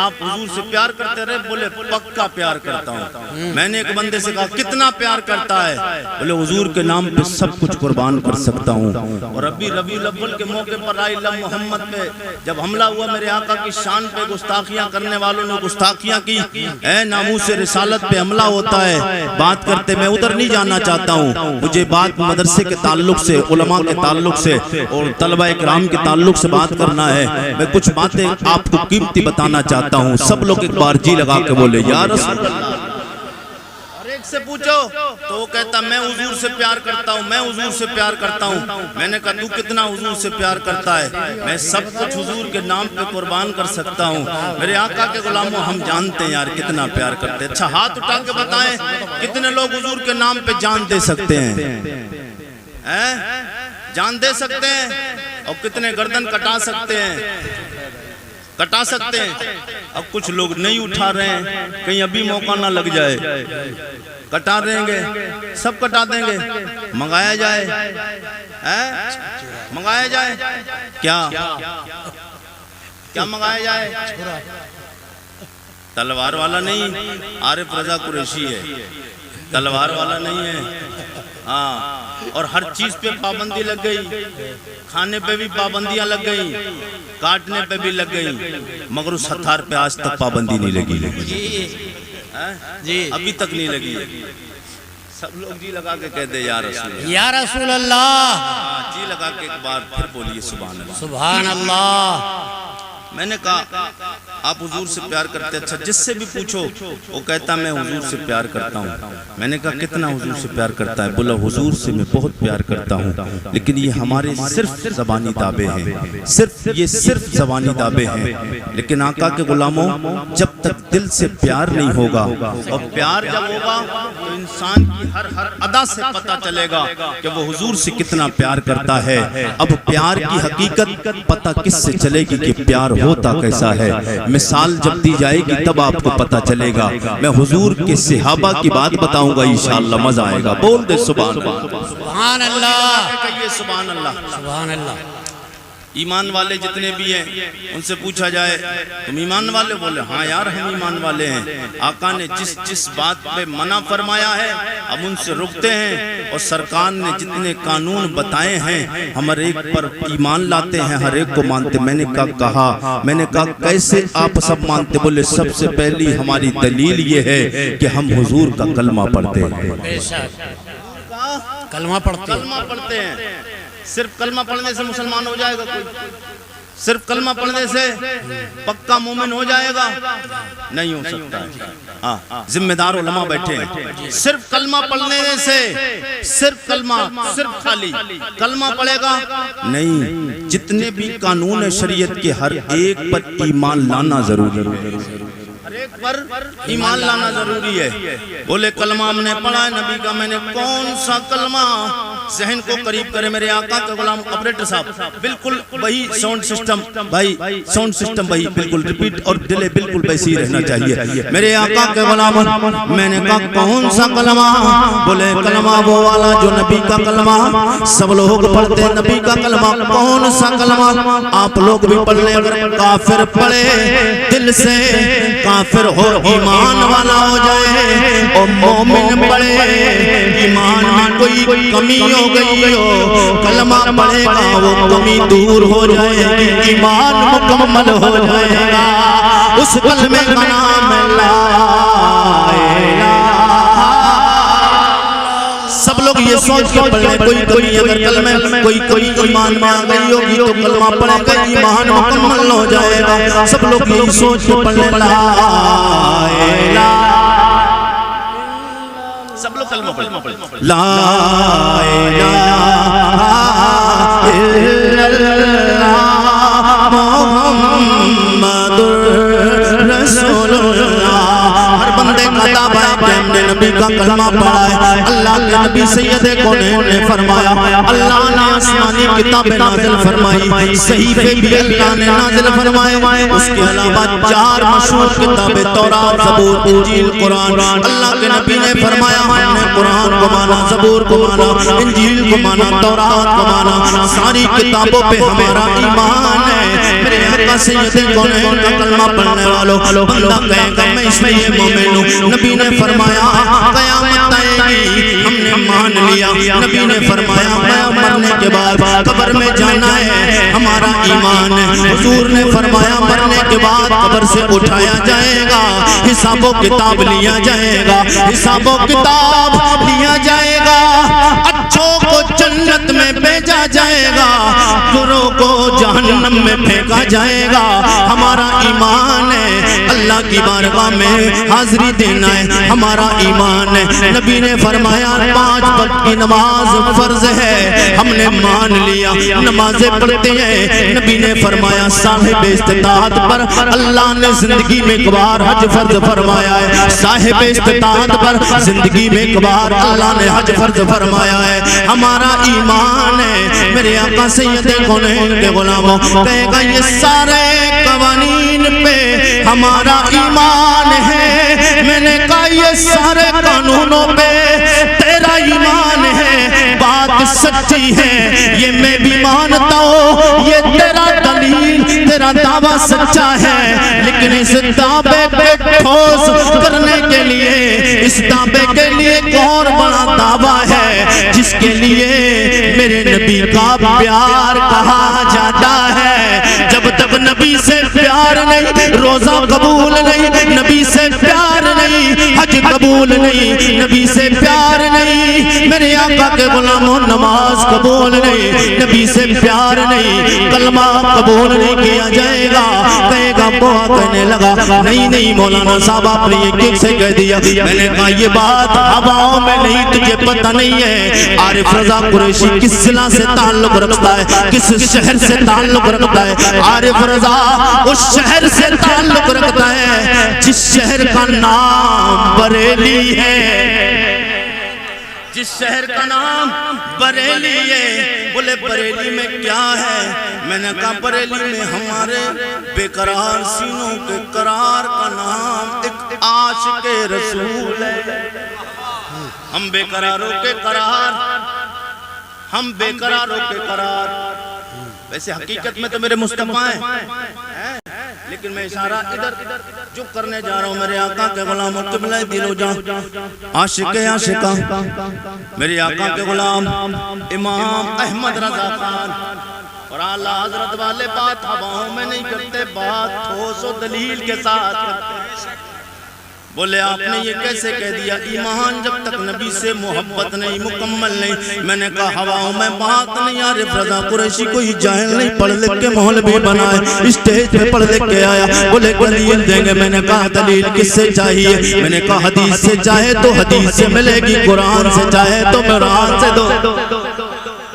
آپ حضور سے پیار کرتے رہے, بولے پکا پیار کرتا ہوں. میں نے ایک بندے سے کہا کتنا پیار کرتا ہے, بولے حضور کے نام پہ سب کچھ قربان کر سکتا ہوں. اور ابھی ربیع الاول کے موقع پر آئی اللہ محمد پہ جب حملہ ہوا میرے آقا کی شان پہ, گستاخیاں کرنے والوں نے گستاخیاں کی, اے ناموس رسالت پہ حملہ ہوتا ہے. بات کرتے میں ادھر نہیں جانا چاہتا ہوں, مجھے بات مدرسے کے تعلق سے, علماء کے تعلق سے اور طلبہ اکرام کے تعلق سے بات کرنا ہے. میں کچھ باتیں آپ کو قیمتی بتانا چاہتا ہوں. سب لوگ ایک بار جی لگا کے بولے یا رسول اللہ. اور ایک سے پوچھو تو وہ کہتا میں حضور سے پیار کرتا ہوں, میں حضور سے پیار کرتا ہوں. میں نے کہا تو کتنا حضور سے پیار کرتا ہے؟ میں سب کچھ حضور کے نام پہ قربان کر سکتا ہوں. میرے آقا کے غلاموں ہم جانتے ہیں یار کتنا پیار کرتے ہیں. اچھا ہاتھ اٹھا کے بتائیں کتنے لوگ حضور کے نام پہ جان دے سکتے ہیں؟ جان دے سکتے ہیں؟ اور کتنے گردن کٹا سکتے ہیں؟ کٹا سکتے ہیں. اب کچھ لوگ نہیں اٹھا رہے ہیں, کہیں ابھی موقع نہ لگ جائے. کٹا دیں گے, سب کٹا دیں گے. منگایا جائے, منگایا جائے کیا منگایا جائے؟ تلوار والا نہیں, عارف رضا قریشی ہے, تلوار والا نہیں ہے. ہاں, اور ہر چیز پہ پابندی لگ گئی, کھانے پہ بھی پابندیاں لگ گئی, کاٹنے پہ بھی لگ گئی, مگر اس ہتھار پہ آج تک پابندی نہیں لگی. ابھی تک نہیں لگی. سب لوگ جی لگا کے کہہ دے یا رسول اللہ, یا رسول اللہ. جی لگا کے ایک بار پھر بولیے سبحان اللہ. سبحان اللہ. میں نے کہا آپ حضور سے پیار کرتے. اچھا جس سے بھی پوچھو وہ کہتا میں حضور سے پیار کرتا ہوں. میں نے کہا کتنا حضور سے پیار کرتا ہے؟ بولا حضور سے میں بہت پیار کرتا ہوں, لیکن یہ ہمارے صرف زبانی دعوے ہیں, صرف زبانی دعوے ہیں. لیکن آقا کے غلاموں جب تک دل سے پیار نہیں ہوگا, اور پیار جب ہوگا تو انسان کی ہر ادا سے پتہ چلے گا کہ وہ حضور سے کتنا پیار کرتا ہے. اب پیار کی حقیقت پتہ کس سے چلے گی کہ پیار ہوتا کیسا ہے؟ مثال جب دی جائے گی تب آپ کو پتہ چلے گا. میں حضور کے صحابہ کی بات بتاؤں گا, انشاءاللہ مزہ آئے گا. بول دے سبحان اللہ. سبحان اللہ. کہیے سبحان اللہ. سبحان اللہ. ایمان والے جتنے بھی ہیں ان سے پوچھا جائے تم ایمان والے؟ بولے ہاں یار ہم ایمان والے ہیں. آقا نے جس بات پہ منع فرمایا ہے ہم ان سے رکتے ہیں, اور سرکار نے جتنے قانون بتائے ہیں ہم ہر ایک پر ایمان لاتے ہیں, ہر ایک کو مانتے. میں نے کہا کیسے آپ سب مانتے؟ بولے سب سے پہلی ہماری دلیل یہ ہے کہ ہم حضور کا کلمہ پڑھتے ہیں. کلمہ پڑھتے ہیں. صرف کلمہ پڑھنے سے مسلمان ہو جائے گا کوئی؟ صرف کلمہ پڑھنے سے پکا مومن ہو جائے گا؟ نہیں ہو سکتا ہے. ہاں, ذمہ دار علماء بیٹھے ہیں. صرف کلمہ پڑھنے سے, صرف کلمہ, صرف خالی کلمہ پڑھے گا نہیں. جتنے بھی قانون شریعت کے ہر ایک پر ایمان لانا ضروری ہے, ہر ایک پر ایمان لانا ضروری ہے. بولے کلمہ ہم نے پڑھا ہے نبی کا. میں نے کون سا کلمہ؟ ذہن کو قریب کرے میرے آقا کے غلام. آپریٹر صاحب بالکل وہی ساؤنڈ سسٹم, بھائی ساؤنڈ سسٹم وہی بالکل ریپیٹ, اور ڈیلے بالکل ویسے ہی رہنا چاہیے. میرے آقا کے غلام میں نے کہا کون سا کلمہ؟ بولے کلمہ وہ والا جو نبی کا کلمہ سب لوگ پڑھتے ہیں, نبی کا کلمہ. کون سا کلمہ؟ آپ لوگ بھی پڑھ لیں. اگر کافر پڑھے دل سے کافر ہو ایمان والا ہو جائے, اور مومن پڑھے ایمان میں کوئی کمی ہو گئی ہو، کلمہ پڑھے گا وہ کمی دور ہو جائے گی، ایمان مکمل ہو جائے گا۔ اس کلمے کا نام ہے لا الہ۔ سب لوگ یہ سوچ کے پڑھ لیں، کوئی اگر کلمہ کوئی ایمان میں آ گئی ہوگی تو کلمہ پڑھے گا ایمان مکمل ہو جائے گا۔ سب لوگ یہی سوچ کے پڑھ لیں لا الہ۔ سب لوگ کلمہ پڑھیں، لا الہ الا اللہ محمد رسول اللہ۔ ہر بندے کا دعویٰ ہے کہ ہم نے نبی کا کلمہ پڑھا ہے۔ اللہ کے نبی سید کونین نے فرمایا، اللہ نے آسمانی کتابیں نازل فرمائی، صحیفے بھی اللہ نے نازل فرمائے، اس کے علاوہ 4 مشہور کتابیں تورات، زبور، انجیل، قرآن۔ اللہ کے نبی نے فرمایا ہم نے قرآن کو مانا، زبور کو مانا، انجیل کو مانا، تورات کو مانا، ساری کتابوں پہ ہمارا ایمان ہے۔ میرے آقا سید کونین کا کلمہ پڑھنے والوں، بندہ کہے گا میں اس میں یہ مومن ہوں۔ نبی نے فرمایا قیامت آئے گی، ہم نے مان لیا۔ نبی نے فرمایا میں مرنے کے بعد قبر میں جانا ہے، ہمارا ایمان ہے۔ حضور نے فرمایا مرنے کے بعد قبر سے اٹھایا جائے گا، حساب و کتاب لیا جائے گا، حساب و کتاب لیا جائے گا، اچھوں کو جنت میں بھیجا جائے گا، بروں کو جہنم میں پھینکا جائے گا۔ ہمارا ایمان ہے اللہ کی بارگاہ میں حاضری دینا ہے، ہمارا ایمان ہے۔ نبی نے فرمایا 5 وقت کی نماز فرض ہے، ہم نے مان لیا، نمازیں پڑھتے ہیں۔ نبی نے فرمایا صاحب استطاعت پر اللہ نے زندگی میں ایک بار حج فرض فرمایا ہے، صاحب استطاعت پر زندگی میں ایک بار اللہ نے حج فرض فرمایا ہے۔ ہمارا ایمان ہے۔ میرے آقا سید کونین کے غلاموں کہے گا یہ سارے قوانین پہ ہمارا ایمان ہے۔ میں نے کہا یہ سارے قانونوں پہ تیرا ایمان ہے، بات سچی ہے، یہ میں بھی مانتا ہوں، یہ تیرا دلیل تیرا دعویٰ سچا ہے، لیکن اس دعوے پہ ٹھوس کرنے کے لیے، اس دعوے کے لیے ایک اور بڑا دعویٰ ہے جس کے لیے میرے نبی کا پیار کہا جاتا ہے۔ جب تک نبی سے پیار نہیں روزہ قبول نہیں، نبی سے پیار نہیں حج قبول نہیں، نبی سے پیار نہیں میرے آقا کے غلاموں نماز قبول نہیں، نبی سے پیار نہیں کلمہ قبول نہیں کیا جائے گا۔ کہے گا بہا کہنے لگا نہیں مولانا صاحب آپ نے یہ کس سے کہہ دیا؟ میں نے کہا یہ بات ہواؤں میں نہیں، تجھے پتہ نہیں ہے عارف رضا قریشی کس ضلع سے تعلق رکھتا ہے، کس شہر سے تعلق رکھتا ہے؟ عارف رضا اس شہر سے تعلق رکھتا ہے جس شہر کا نام بریلی ہے، جس شہر کا نام بریلی ہے۔ بولے بریلی میں کیا ہے؟ میں نے کہا بریلی میں ہمارے بے قرار سینوں کے قرار کا نام ایک عاشق رسول ہے۔ ہم بے قراروں کے قرار، ہم بے قراروں کے قرار، ویسے حقیقت میں تو میرے مصطفیٰ ہیں، لیکن میں اشارہ ادھر جو کرنے جا رہا ہوں میرے آقا کے غلاموں قبلہ دل و جان عاشق عاشقہ میرے آقا کے غلام امام احمد رضا خان اور اعلیٰ حضرت والے بات ہواؤں میں نہیں کرتے، بات ٹھوس و دلیل کے ساتھ کرتے۔ بولے آپ نے یہ کیسے کہہ دیا؟ ایمان جب تک نبی سے محبت نہیں مکمل نہیں۔ میں نے کہا ہواؤں میں بات نہیں، عارف رضا قریشی کوئی جاہل نہیں، پڑھ لکھ کے مولوی بنائے، اسٹیج پہ پڑھ لکھ کے آیا۔ بولے دلیل دیں گے؟ میں نے کہا دلیل کس سے چاہیے؟ میں نے کہا حدیث سے چاہے تو حدیث سے ملے گی، قرآن سے چاہے تو قرآن سے دو۔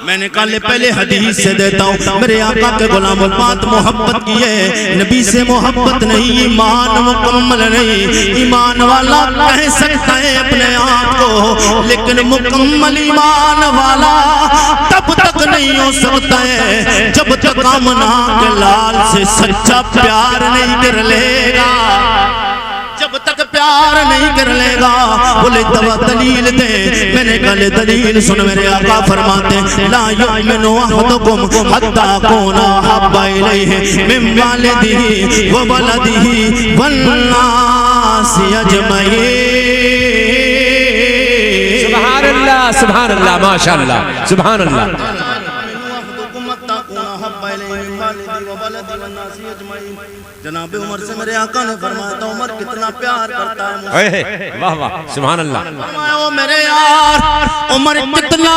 میں نے کہا لے پہلے حدیث سے دیتا ہوں۔ میرے آقا کے غلام بات محبت کی ہے، نبی سے محبت نہیں، ایمان مکمل نہیں۔ ایمان والا کہہ سکتا ہے اپنے آپ کو، لیکن مکمل ایمان والا تب تک نہیں ہو سکتا ہے جب تک آمنہ کے لال سے سچا پیار نہیں کر لے گا، جب تک پیار نہیں کر لے گا۔ بولے دلیل دے؟ میں نے کہا لے دلیل سن۔ میرے آقا فرماتے لا یؤمن احدکم حتی اکون احب الیہ من والدہ وولدہ والناس اجمعین۔ سبحان اللہ سبحان اللہ ماشاءاللہ سبحان اللہ جناب عمر سے میرے آقا نے فرمایا تھا عمر کتنا پیار کرتا ہے مجھے، واہ واہ سبحان اللہ فرمایا او میرے یار عمر کتنا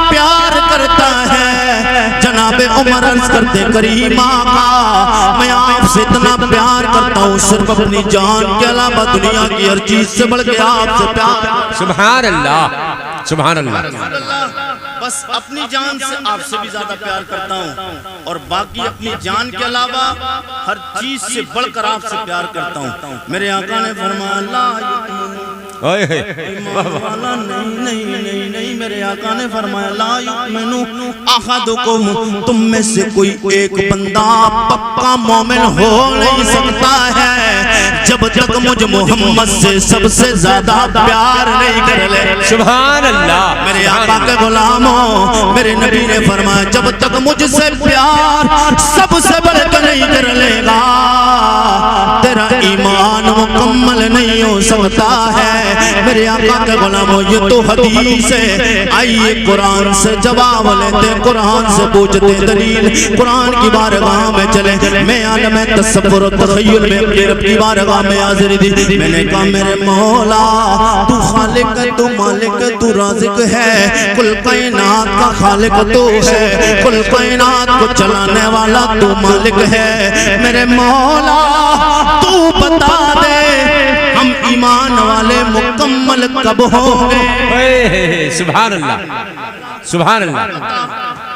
پیار کرتا ہے۔ جناب عمر عرض کرتے کریم آقا میں آپ سے اتنا پیار کرتا ہوں صرف اپنی جان کے علاوہ دنیا کی ہر چیز سے بڑھ کے آپ سے پیار، سبحان اللہ سبحان اللہ بس اپنی جان سے آپ سے بھی زیادہ پیار کرتا ہوں اور باقی اپنی جان کے علاوہ ہر چیز سے بڑھ کر آپ سے پیار کرتا ہوں۔ میرے آقا نے فرمایا لا نہیں میرے آقا نے فرمایا لا یؤمنو احدکم تم میں سے کوئی ایک بندہ پکا مومن ہو نہیں سکتا ہے جب تک مجھ محمد سے سب سے زیادہ پیار نہیں کر لے۔ سبحان اللہ میرے آقا کے غلاموں میرے نبی نے فرمایا جب تک مجھ سے پیار سب سے بڑھ کر نہیں کر لے گا تیرا ایمان مکمل نہیں ہو سکتا ہے۔ میرے آقا کے غلاموں یہ تو حدیث ہے، آئیے قرآن سے جواب لیتے، قرآن سے پوچھتے دلیل، قرآن کی بارگاہ میں چلے۔ میں عالم تصور و تخیل میں اپنے رب کی بارگاہ میں حاضر دی، میں نے کہا میرے مولا تو خالق ہے، تو مالک ہے، تو رازق ہے، کل کائنات کا خالق تو ہے، کل کائنات کو چلانے والا تو مالک ہے۔ میرے مولا تو بتا دے ہم ایمان والے مکمل کب ہوں گے؟ سبحان اللہ سبحان اللہ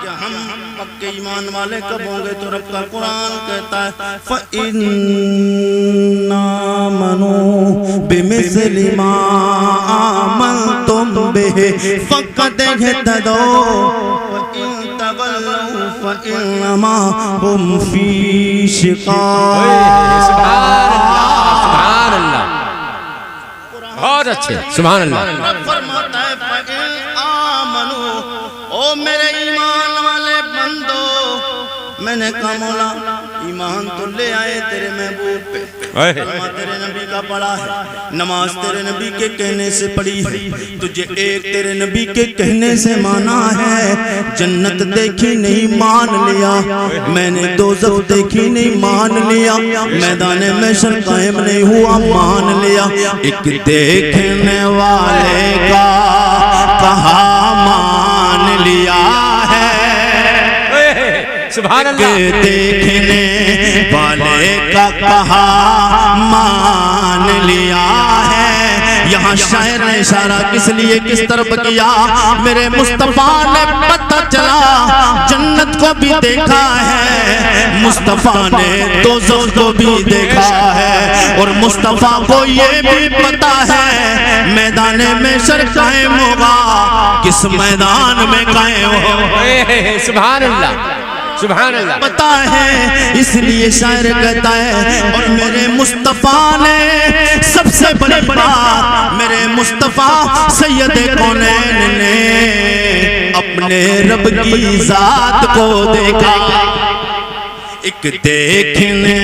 کہ ہم پکے ایمان والے کب ہوں گے؟ تو رب کا قرآن کہتا ہے فَإِنَّا آمَنُوا بِمِثْلِ مَا آمَنْتُمْ بِهِ فَقَدْ اهْتَدَوْا وَإِن تَوَلَّوْا فَإِنَّمَا هُمْ فِي شِقَاقٍ۔ سبحان اللہ بہت اچھے سبحان اللہ رب فرماتا ہے فَإِنْ آمَنُوا او میرے ایمان والے بندو، میں نے کہا مولا ایمان تو لے آئے تیرے محبوب پہ، کلمہ تیرے نبی کا پڑھا ہے، نماز تیرے نبی کے کہنے سے پڑھی ہے، تجھے ایک تیرے نبی کے کہنے سے مانا ہے، جنت دیکھی نہیں مان لیا، میں نے دوزخ دیکھی نہیں مان لیا، میدان محشر قائم نہیں ہوا مان لیا، ایک دیکھنے والے کا کہا مان لیا ہے، سبحان اللہ دیکھنے والے کا کہا مان لیا ہے۔ یہاں شاعر نے اشارہ کس لیے کس طرف کیا؟ میرے مصطفیٰ نے پتہ چلا جنت کو بھی دیکھا ہے، مصطفیٰ نے دوزخ کو بھی دیکھا ہے، اور مصطفیٰ کو یہ بھی پتا ہے میدان محشر قائم ہوگا، کس میدان میں قائم ہوگا؟ سبحان اللہ سبحان اللہ پتا ہے، اس لیے شاعر کہتا ہے اور میرے مصطفیٰ نے سب سے بڑی بات، میرے مصطفیٰ سید کونین نے اپنے رب کی ذات کو دیکھا، ایک دیکھنے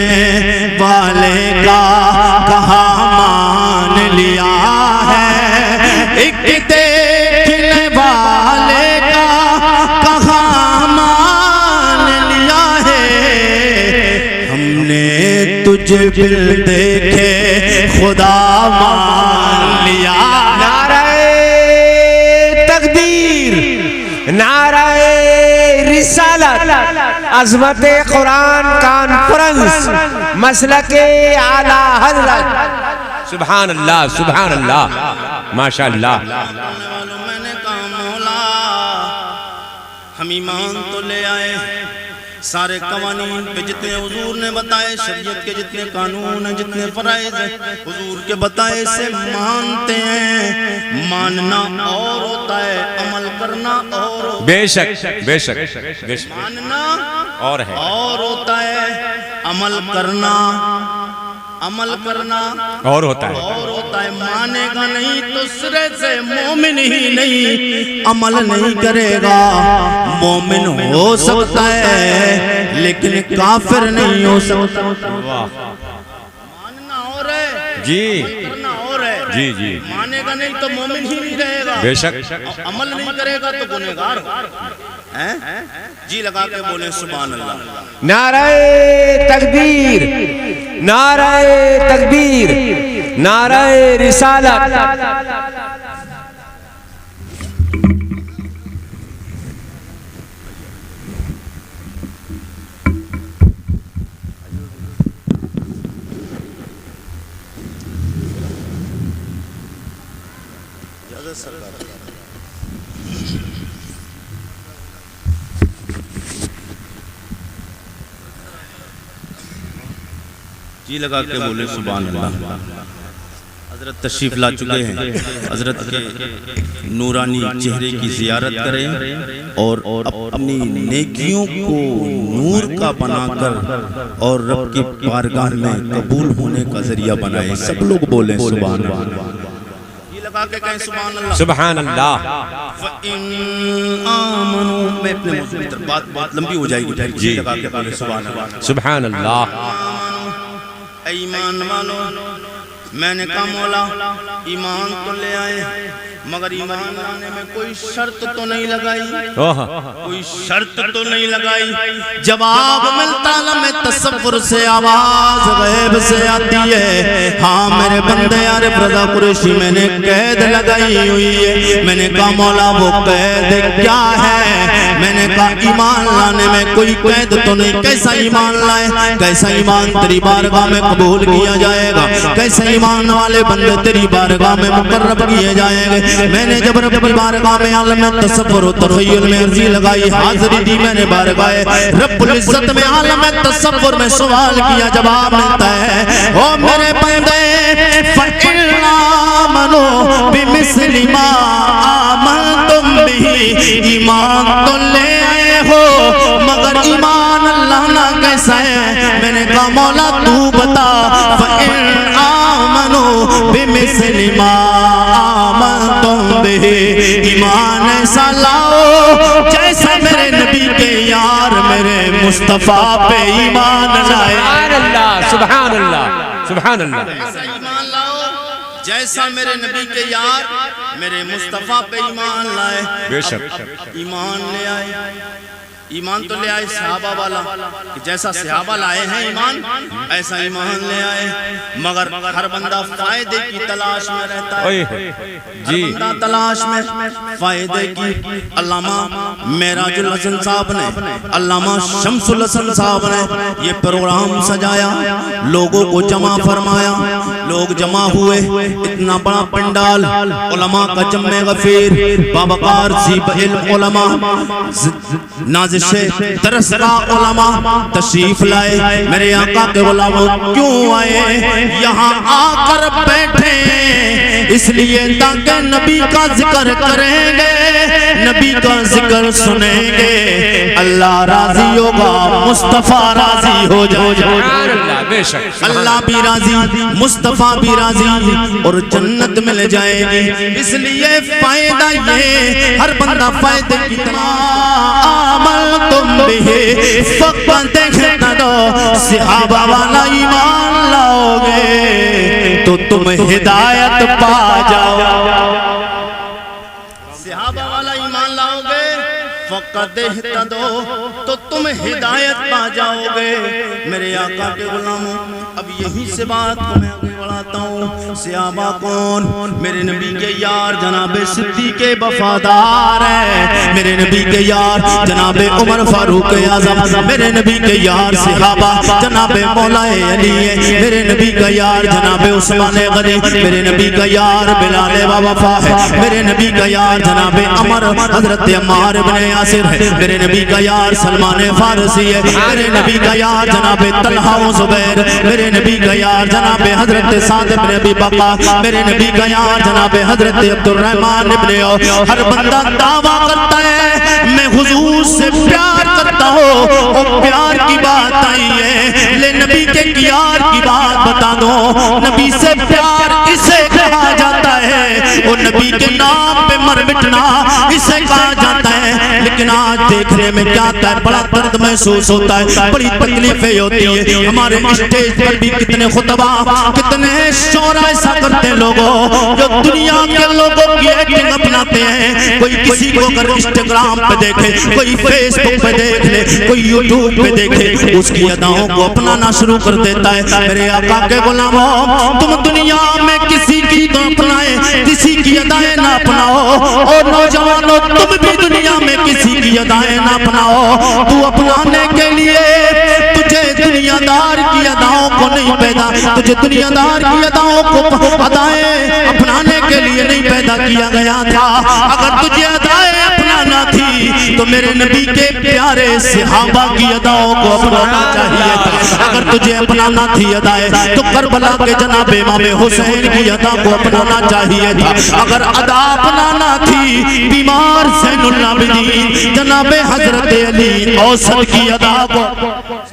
والے کا کہا مان لیا ہے، ایک دیکھنے والے کا کہا تجھے بل دیکھے خدا مان لیا۔ نعرہ تقدیر، نعرہ رسالت، عظمت قرآن کانفرنس، مسلک اعلیٰ حضرت، سبحان اللہ سبحان اللہ ماشاءاللہ۔ میں نے کہا مولا ہم ایمان تو لے آئے، سارے قوانین پہ جتنے حضور نے بتائے، شریعت کے جتنے قانون ہیں، جتنے فرائض ہیں، حضور کے بتائے سے مانتے ہیں۔ ماننا اور ہوتا ہے، عمل کرنا اور ہوتا ہے۔ بے شک بے شک بے شک ماننا اور ہے اور ہوتا ہے، عمل کرنا اور ہوتا ہے اور ہوتا ہے۔ مانے گا نہیں تو سرے سے مومن ہی نہیں، عمل نہیں کرے گا، مومن ہو سکتا ہے لیکن کافر نہیں ہو سکتا۔ ماننا اور ہے، جی کرنا اور ہے۔ جی جی مانے گا نہیں تو مومن ہی نہیں رہے گا، بے شک عمل نہیں کرے گا تو گنہگار ہیں۔ جی لگا کے بولیں سبحان اللہ۔ نعرہ تکبیر، نعرہ تکبیر، نعرہ رسالت۔ جی لگا کے بولے سبحان اللہ۔ حضرت تشریف لا چکے ہیں، حضرت کے نورانی چہرے کی زیارت کریں اور اپنی نیکیوں کو نور کا بنا کر اور رب کی بارگاہ میں قبول ہونے کا ذریعہ بنائیں۔ سب لوگ بولیں سبحان اللہ۔ جی لگا کے کہیں سبحان اللہ۔ سبحان اللہ۔ فَإِنْ آمَنُوا، میں اپنے موضوع کی طرف بات لمبی ہو جائے گی، جی لگا کے بولے سبحان اللہ۔ سبحان اللہ۔ ایمان والو، میں نے کہا مولا ایمان تو لے آئے مگر ایمان لانے میں کوئی شرط تو نہیں لگائی، کوئی شرط تو نہیں لگائی۔ جواب ملتا لمحے تصور سے، آواز غیب سے آتی ہے، ہاں میرے بندے عارف رضا قریشی میں نے قید لگائی ہوئی ہے۔ میں نے کہا مولا وہ قید کیا ہے؟ میں نے کہا ایمان لانے میں کوئی قید تو نہیں۔ کیسا ایمان لائے؟ کیسا ایمان تیری بارگاہ میں قبول کیا جائے گا؟ کیسے ایمان والے بندے تیری بارگاہ میں مقرب کیے جائیں گے؟ میں نے جب رب کی بارگاہ میں عالم تصور و تخیل میں عرضی لگائی، حاضری دی میں نے بارگاہ رب العزت میں عالم تصور میں سوال کیا، جواب ملتا ہے او میرے بندے فَإِنْ آمَنُوا بِمِثْلِ مَا آمَنْتُمْ بِهِ، ایمان تو لے آئے ہو مگر ایمان اللہ نہ کیسا ہے؟ میں نے کہا مولا تو بتا۔ فَإِنْ آمَنُوا بِمِثْلِ مَا آمَنْتُمْ بِهِ، ایمان ایسا لاؤ جیسا میرے نبی کے یار میرے مصطفیٰ پہ ایمان لائے۔ سبحان اللہ، سبحان اللہ، سبحان اللہ۔ ایسا ایمان لاؤ جیسا میرے نبی کے یار میرے مصطفیٰ پہ ایمان لائے۔ بے شک ایمان لے آئے، ایمان تو لے آئے صحابہ والا کہ جیسا صحابہ لائے ہیں ایمان ایسا ایمان لے آئے، مگر ہر بندہ فائدے کی تلاش میں رہتا ہے، ہر جی بندہ تلاش میں فائدے کی۔ علامہ معراج الحسن صاحب نے، علامہ شمس الحسن صاحب نے یہ پروگرام سجایا، لوگوں کو جمع فرمایا، لوگ جمع ہوئے، اتنا بڑا پنڈال، علماء کا جمع غفیر، بابقار زیب علم علماء، نازش درس کا علماء تشریف لائے۔ میرے آقا کے غلاموں کیوں آئے یہاں آ کر بیٹھے؟ اس لیے تاکہ نبی کا ذکر کریں گے، نبی کا ذکر سنیں گے، اللہ راضی ہوگا، مصطفیٰ راضی ہو جائے، اللہ بھی راضی، مصطفیٰ بھی راضی اور جنت مل جائے گی۔ اس لیے فائدہ یہ ہر بندہ فائدے کی عمل تم بھی فقط دیکھتا دو، صحابہ والا ایمان لاؤ گے تو تم ہدایت پا جاؤ، صحابہ والا ایمان لاؤ گے فقط دیکھتا دو تو تم ہدایت پا جاؤ گے۔ میرے آقا کے غلاموں اب یہی سے بات کو میں آگے بڑھاتا ہوں۔ صحابہ کون؟ میرے نبی کے یار جناب صدیق وفادار ہے، میرے نبی کے یار جناب عمر فاروق اعظم، میرے نبی کے یار صحابہ جناب مولا علی ہے، میرے نبی کا یار جناب عثمان غنی، میرے نبی کا یار بلال وفا ہے، میرے نبی کا یار جناب عمر حضرت عمار ابن یاسر ہے، میرے نبی کا یار سلمان فارسی ہے، میرے نبی کا یار جناب طلحہ و زبیر، میرے نبی کا یار جناب حضرت سعد بن ابی وقاص، میرے نبی کا یار جناب حضرت عبد الرحمن ابن عوف۔ ہر بندہ دعویٰ کرتا ہے میں حضور سے پیار کرتا ہوں، اور پیار کی بات آئی ہے لے نبی کے یار کی بات بتا دو، نبی سے پیار اسے کہا جاتا ہے، اور نبی کے نام پہ مر مٹنا اسے کہا جاتا ہے. لیکن آج دیکھنے میں کیا آتا ہے, بڑا درد محسوس ہوتا ہے, بڑی تکلیفیں ہوتی ہے. ہمارے اسٹیج پر بھی کتنے خطبہ, کتنے شعراء ایسا کرتے ہیں لوگوں جو دنیا کے لوگوں کی ایکٹنگ اپناتے ہیں. کوئی کسی کو اگر انسٹاگرام پہ دیکھے, کوئی فیس بک پہ دیکھ لے, کوئی یوٹیوب پہ دیکھے, اس کی اداؤں کو اپنانا شروع کر دیتا ہے. میرے آقا کے غلاموں, تم دنیا میں کسی کی تو اپنائے, کسی کی ادائیں نہ اپناؤ. اور نوجوانوں, تم بھی دنیا میں کسی کی ادائیں نہ اپناؤ. تو اپنانے کے لیے تجھے دنیا دار کی اداؤں کو نہیں پیدا, تجھے دنیا دار کی اداؤں کو ادائیں اپنانے کے لیے نہیں پیدا کیا گیا تھا. اگر تجھے ادائیں اپنانا تھی تو میرے نبی کے پیارے صحابہ کی اداؤں کو اپنانا چاہیے تھا. اگر تجھے اپنانا تھی ادائیں تو کربلا کے جناب امام حسین کی ادا کو اپنانا چاہیے تھا. اگر ادا اپنانا تھی بیمار زین العابدین جناب حضرت علی اوسط کی ادا کو,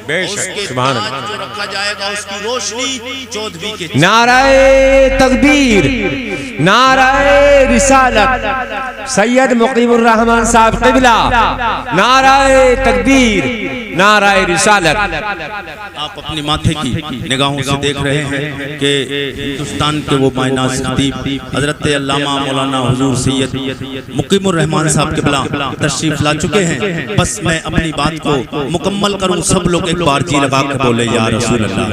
بے شک سبحان اللہ. جو رکھا جائے گا اس کی روشنی چودھویں کے نعرہ تکبیر, نعرہ رسالت, سید مقیم الرحمن صاحب قبلہ, نعرہ تکبیر, نعرہ رسالت. آپ اپنی ماتھے کی نگاہوں سے دیکھ رہے ہیں کہ ہندوستان کے وہ مائناز خطیب حضرت علامہ مولانا حضور سید مقیم الرحمن صاحب قبلہ تشریف لا چکے ہیں. بس میں اپنی بات کو مکمل کروں, سب لوگ ایک بار جی لگا کے بولے یا رسول اللہ.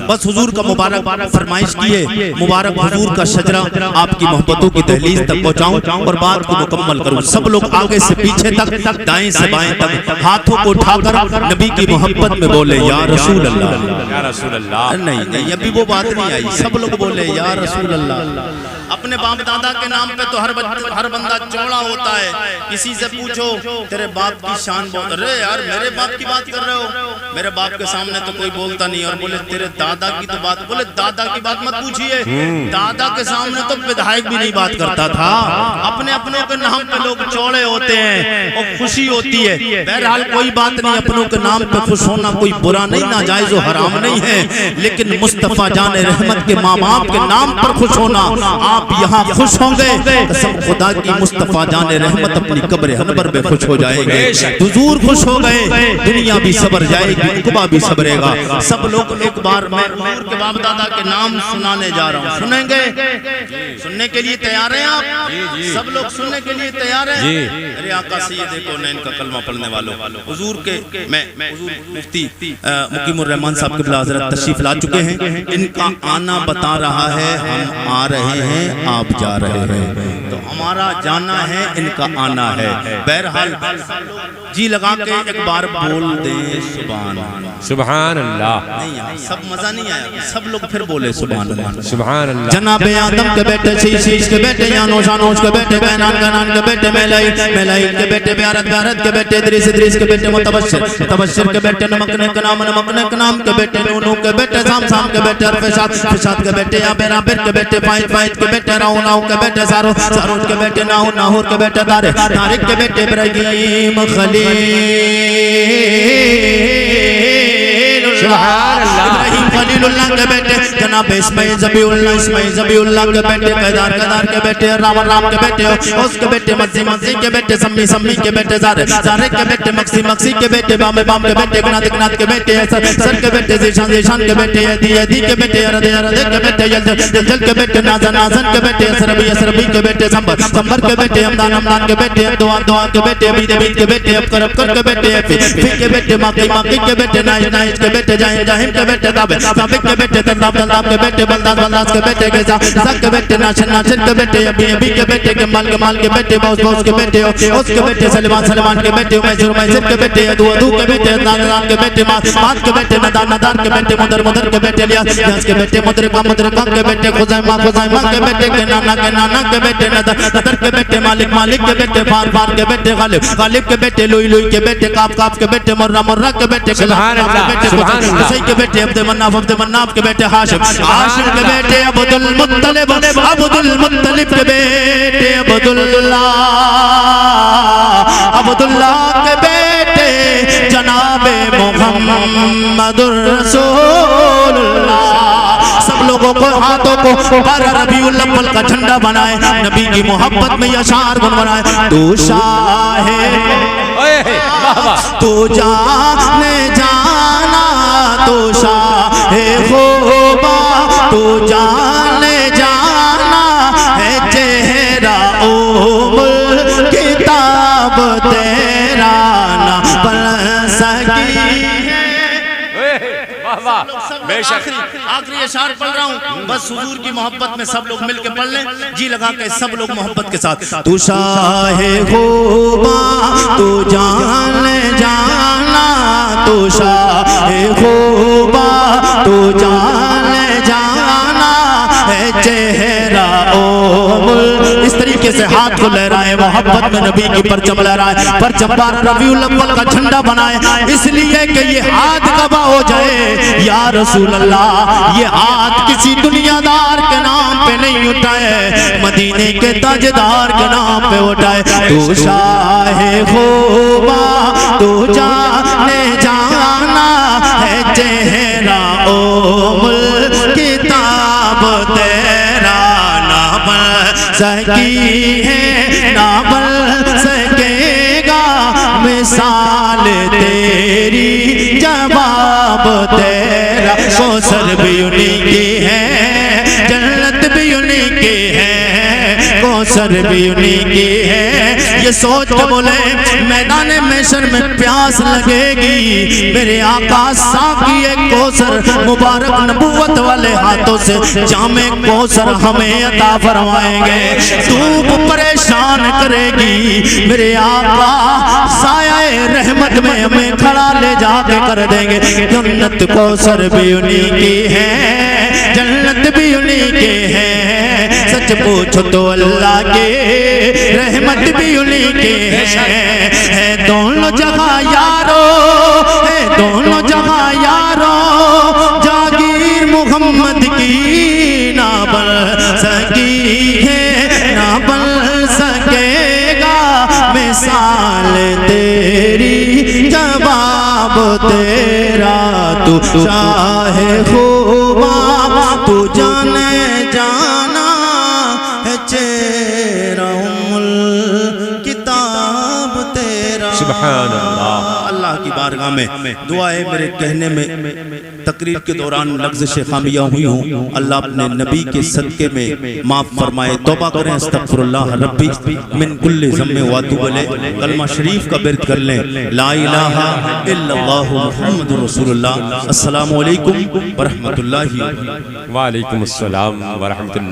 بس حضور کا مبارک فرمائش کیے, مبارک حضور کا شجرہ آپ کی محبتوں کی دہلیز تک پہنچاؤں اور بات کو مکمل کروں. سب لوگ آگے سے پیچھے تک, دائیں سے بائیں تک ہاتھوں کو اٹھا کر نبی کی محبت میں بولے یا رسول اللہ, یا رسول اللہ. نہیں ابھی وہ بات نہیں آئی. سب لوگ بولے یا رسول اللہ. اپنے باپ دادا کے نام پہ تو ہر بندہ چوڑا ہوتا ہے. کسی سے پوچھو تیرے باپ کی شان بہت, ارے یار میرے باپ کی بات کر رہے ہو, میرے باپ کے سامنے تو کوئی بولتا نہیں. اور بولے تیرے دادا کی تو بات, بولے دادا کی بات مت پوچھئے, دادا کے سامنے تو بدھائک بھی نہیں بات کرتا تھا. اپنے اپنوں کے نام پہ لوگ چوڑے ہوتے ہیں اور خوشی ہوتی ہے. بہرحال کوئی بات نہیں, اپنوں کے نام پہ خوش ہونا کوئی برا نہیں, ناجائز و حرام نہیں ہے. لیکن مصطفیٰ جان رحمت کے ماں باپ کے نام پر خوش ہونا, آپ یہاں خوش ہوں گے, قسم خدا کی مصطفیٰ جان رحمت اپنی قبر حنبر میں خوش ہو جائے گے. حضور خوش ہو گئے, دنیا بھی صبر جائے گی, عقبہ بھی صبرے گا. سب لوگ ایک بار میں حضور کے باپ دادا کے نام سنانے جا رہا ہوں. سنیں گے, سننے کے لیے تیار ہیں آپ؟ سب لوگ سننے کے لیے تیار ہیں؟ ارے آقا سید کونین کا کلمہ پڑھنے والوں, حضور کے میں حضور مفتی مقیم الرحمن صاحب قبلہ حضرت تشریف لا چکے ہیں. ان کا آنا بتا رہا ہے, ہم آ رہے ہیں, آپ جا رہے ہیں, تو ہمارا جانا ہے, ان کا آنا ہے. بہرحال جی لگا کے ایک بار بول دیں سبحان اللہ, سبحان اللہ. نہیں آیا, سب مزہ نہیں آیا, سب لوگ پھر بولے سبحان اللہ. سبحان اللہ. جناب آدم کے بیٹے, شیش کے بیٹے, یانوش کے بیٹے, بینان کے بیٹے, میلائیل کے بیٹے, بیارت کے بیٹے, ادریس کے بیٹے, متبشر کے بیٹے, نمکنے کے نام کے بیٹے, نونو کے بیٹے, سام کے بیٹے, فشاد کے بیٹے, عابر کے بیٹے, فائد کے بیٹے, راؤ کے بیٹے, ساروج کے بیٹے, ناہور کے بیٹے, طارق کے بیٹے, ابراہیم خلیل, ابراہیم خلیل اللہ کے بیٹے, جناب اسماعیل ذبیح اللہ کے بیٹے, قیدار کے بیٹے, رام کے بیٹے, اس کے بیٹے, مزی کے بیٹے, سمی کے بیٹے, زارے کے بیٹے, مکسی کے بیٹے, بام کے بیٹے, گنات کے بیٹے, سر کے بیٹے, زیشان کے بیٹے, ادی کے بیٹے, ارد کے بیٹے, جل کے بیٹے, نازن کے بیٹے, اسربی کے بیٹے, سمبر کے بیٹے, ہمدان کے بیٹے, دعا کے بیٹے, عبید کے بیٹے, ابکر کے بیٹے, فی کے بیٹے, ماقی کے بیٹے, نائج کے بیٹے, جاہم کے بیٹے, ثابت کے بیٹے, تلاب کے بیٹے, بلداز کے بیٹے, زک کے بیٹے, ناشن کے بیٹے, ابی کے بیٹے, کمال کے بیٹے, باؤس کے بیٹے, اس کے بیٹے, سلمان کے بیٹے, میسر کے بیٹے, ادو کے بیٹے, نادان کے بیٹے, مات کے بیٹے, ندان کے بیٹے, مدر کے بیٹے, لیاس کے بیٹے, مدرکا کے بیٹے, خزیمہ کے بیٹے, نانا کے بیٹے, ندر کے بیٹے, مالک کے بیٹے, فار کے بیٹے, غالب کے بیٹے, لوئی کے بیٹے, کاف کے بیٹے, مرہ کے بیٹے, سبحان اللہ. حسین کے بیٹے, عبد مناف کے بیٹے, ہاشم کے بیٹے, عبد المطلب کے بیٹے, عبداللہ کے بیٹے, جناب محمد الرسول اللہ. سب تم لوگوں کو ہاتھوں کو 12 ربیع الاول کا جھنڈا بنائے، نبی کی محبت میں یہ اشعار گنگنائے۔ تو شاہ تو جانے جانا، تو شاہ خوبا تو جانے جانا ہے، چہرہ عمر کتاب تیرا نہ بن سکی ہے۔ آخری اشعار پڑھ رہا ہوں، بس حضور کی محبت میں سب لوگ مل کے پڑھ لیں، جی لگا کے سب لوگ محبت کے ساتھ۔ تو شاہ خوبا تو جانے جانا، تو شاہ خوبا تو جانے جانا ہے، چہرہ عمر۔ اس طریقے سے ہاتھ کو لہرائے، محبت میں نبی کی پرچم لہرائے، پرچم 12 ربیع الاول کا جھنڈا بنائے، اس لیے کہ یہ ہاتھ گواہ ہو جائے یا رسول اللہ، یہ ہاتھ کسی دنیا دار کے نام پہ نہیں اٹھائے، مدینے کے تاجدار کے نام پہ اٹھائے۔ تو شاہ خوبا تو جانے جانا ہے، چہرہ عمر کتاب تیرا نہ بن سکی ہے، نہ بن سکے گا مثال تیری، جواب تیرا۔ کوثر بھی انہی کی ہے، جنت بھی انہی کی ہے، کوثر بھی انہی کی ہے۔ یہ سوچ کے بولے میدان محشر میں پیاس لگے گی، میرے آقا ساقی کوثر مبارک نبوت والے ہاتھوں سے جام کوثر ہمیں عطا فرمائیں گے۔ دھوپ پریشان کرے گی، میرے آقا سایہ رحمت میں ہمیں کھڑا لے جا کے کر دیں گے۔ جنت کوثر بھی انہی کی ہے، جنت بھی انہی کی ہے، سچ پوچھو تو اللہ کے رحمت بھی انہی کی ہے دونوں جگہ یارو، ہے دونوں جگہ یارو، جاگیر محمد کی نہ بن سکی ہے، نہ بن سکے گا مثال تیری، جواب تیرا۔ تو شاہ خوبا تو جانے جانا ہے، چہرہ عمر کتاب تیرا۔ سبحان اللہ۔ اللہ کی بارگاہ میں دعا ہے، میرے کہنے میں تقریر کے دوران لغزشیں خامیاں ہوئی ہوں، اللہ اپنے نبی کے صدقے میں معاف فرمائے۔ توبہ کریں، استغفر اللہ ربی من کل ذنب واتوب الیہ۔ کلمہ شریف کا ورد کر لیں، لا الہ الا اللہ محمد رسول اللہ۔ السلام علیکم ورحمۃ اللہ۔ وعلیکم السلام ورحمۃ اللہ۔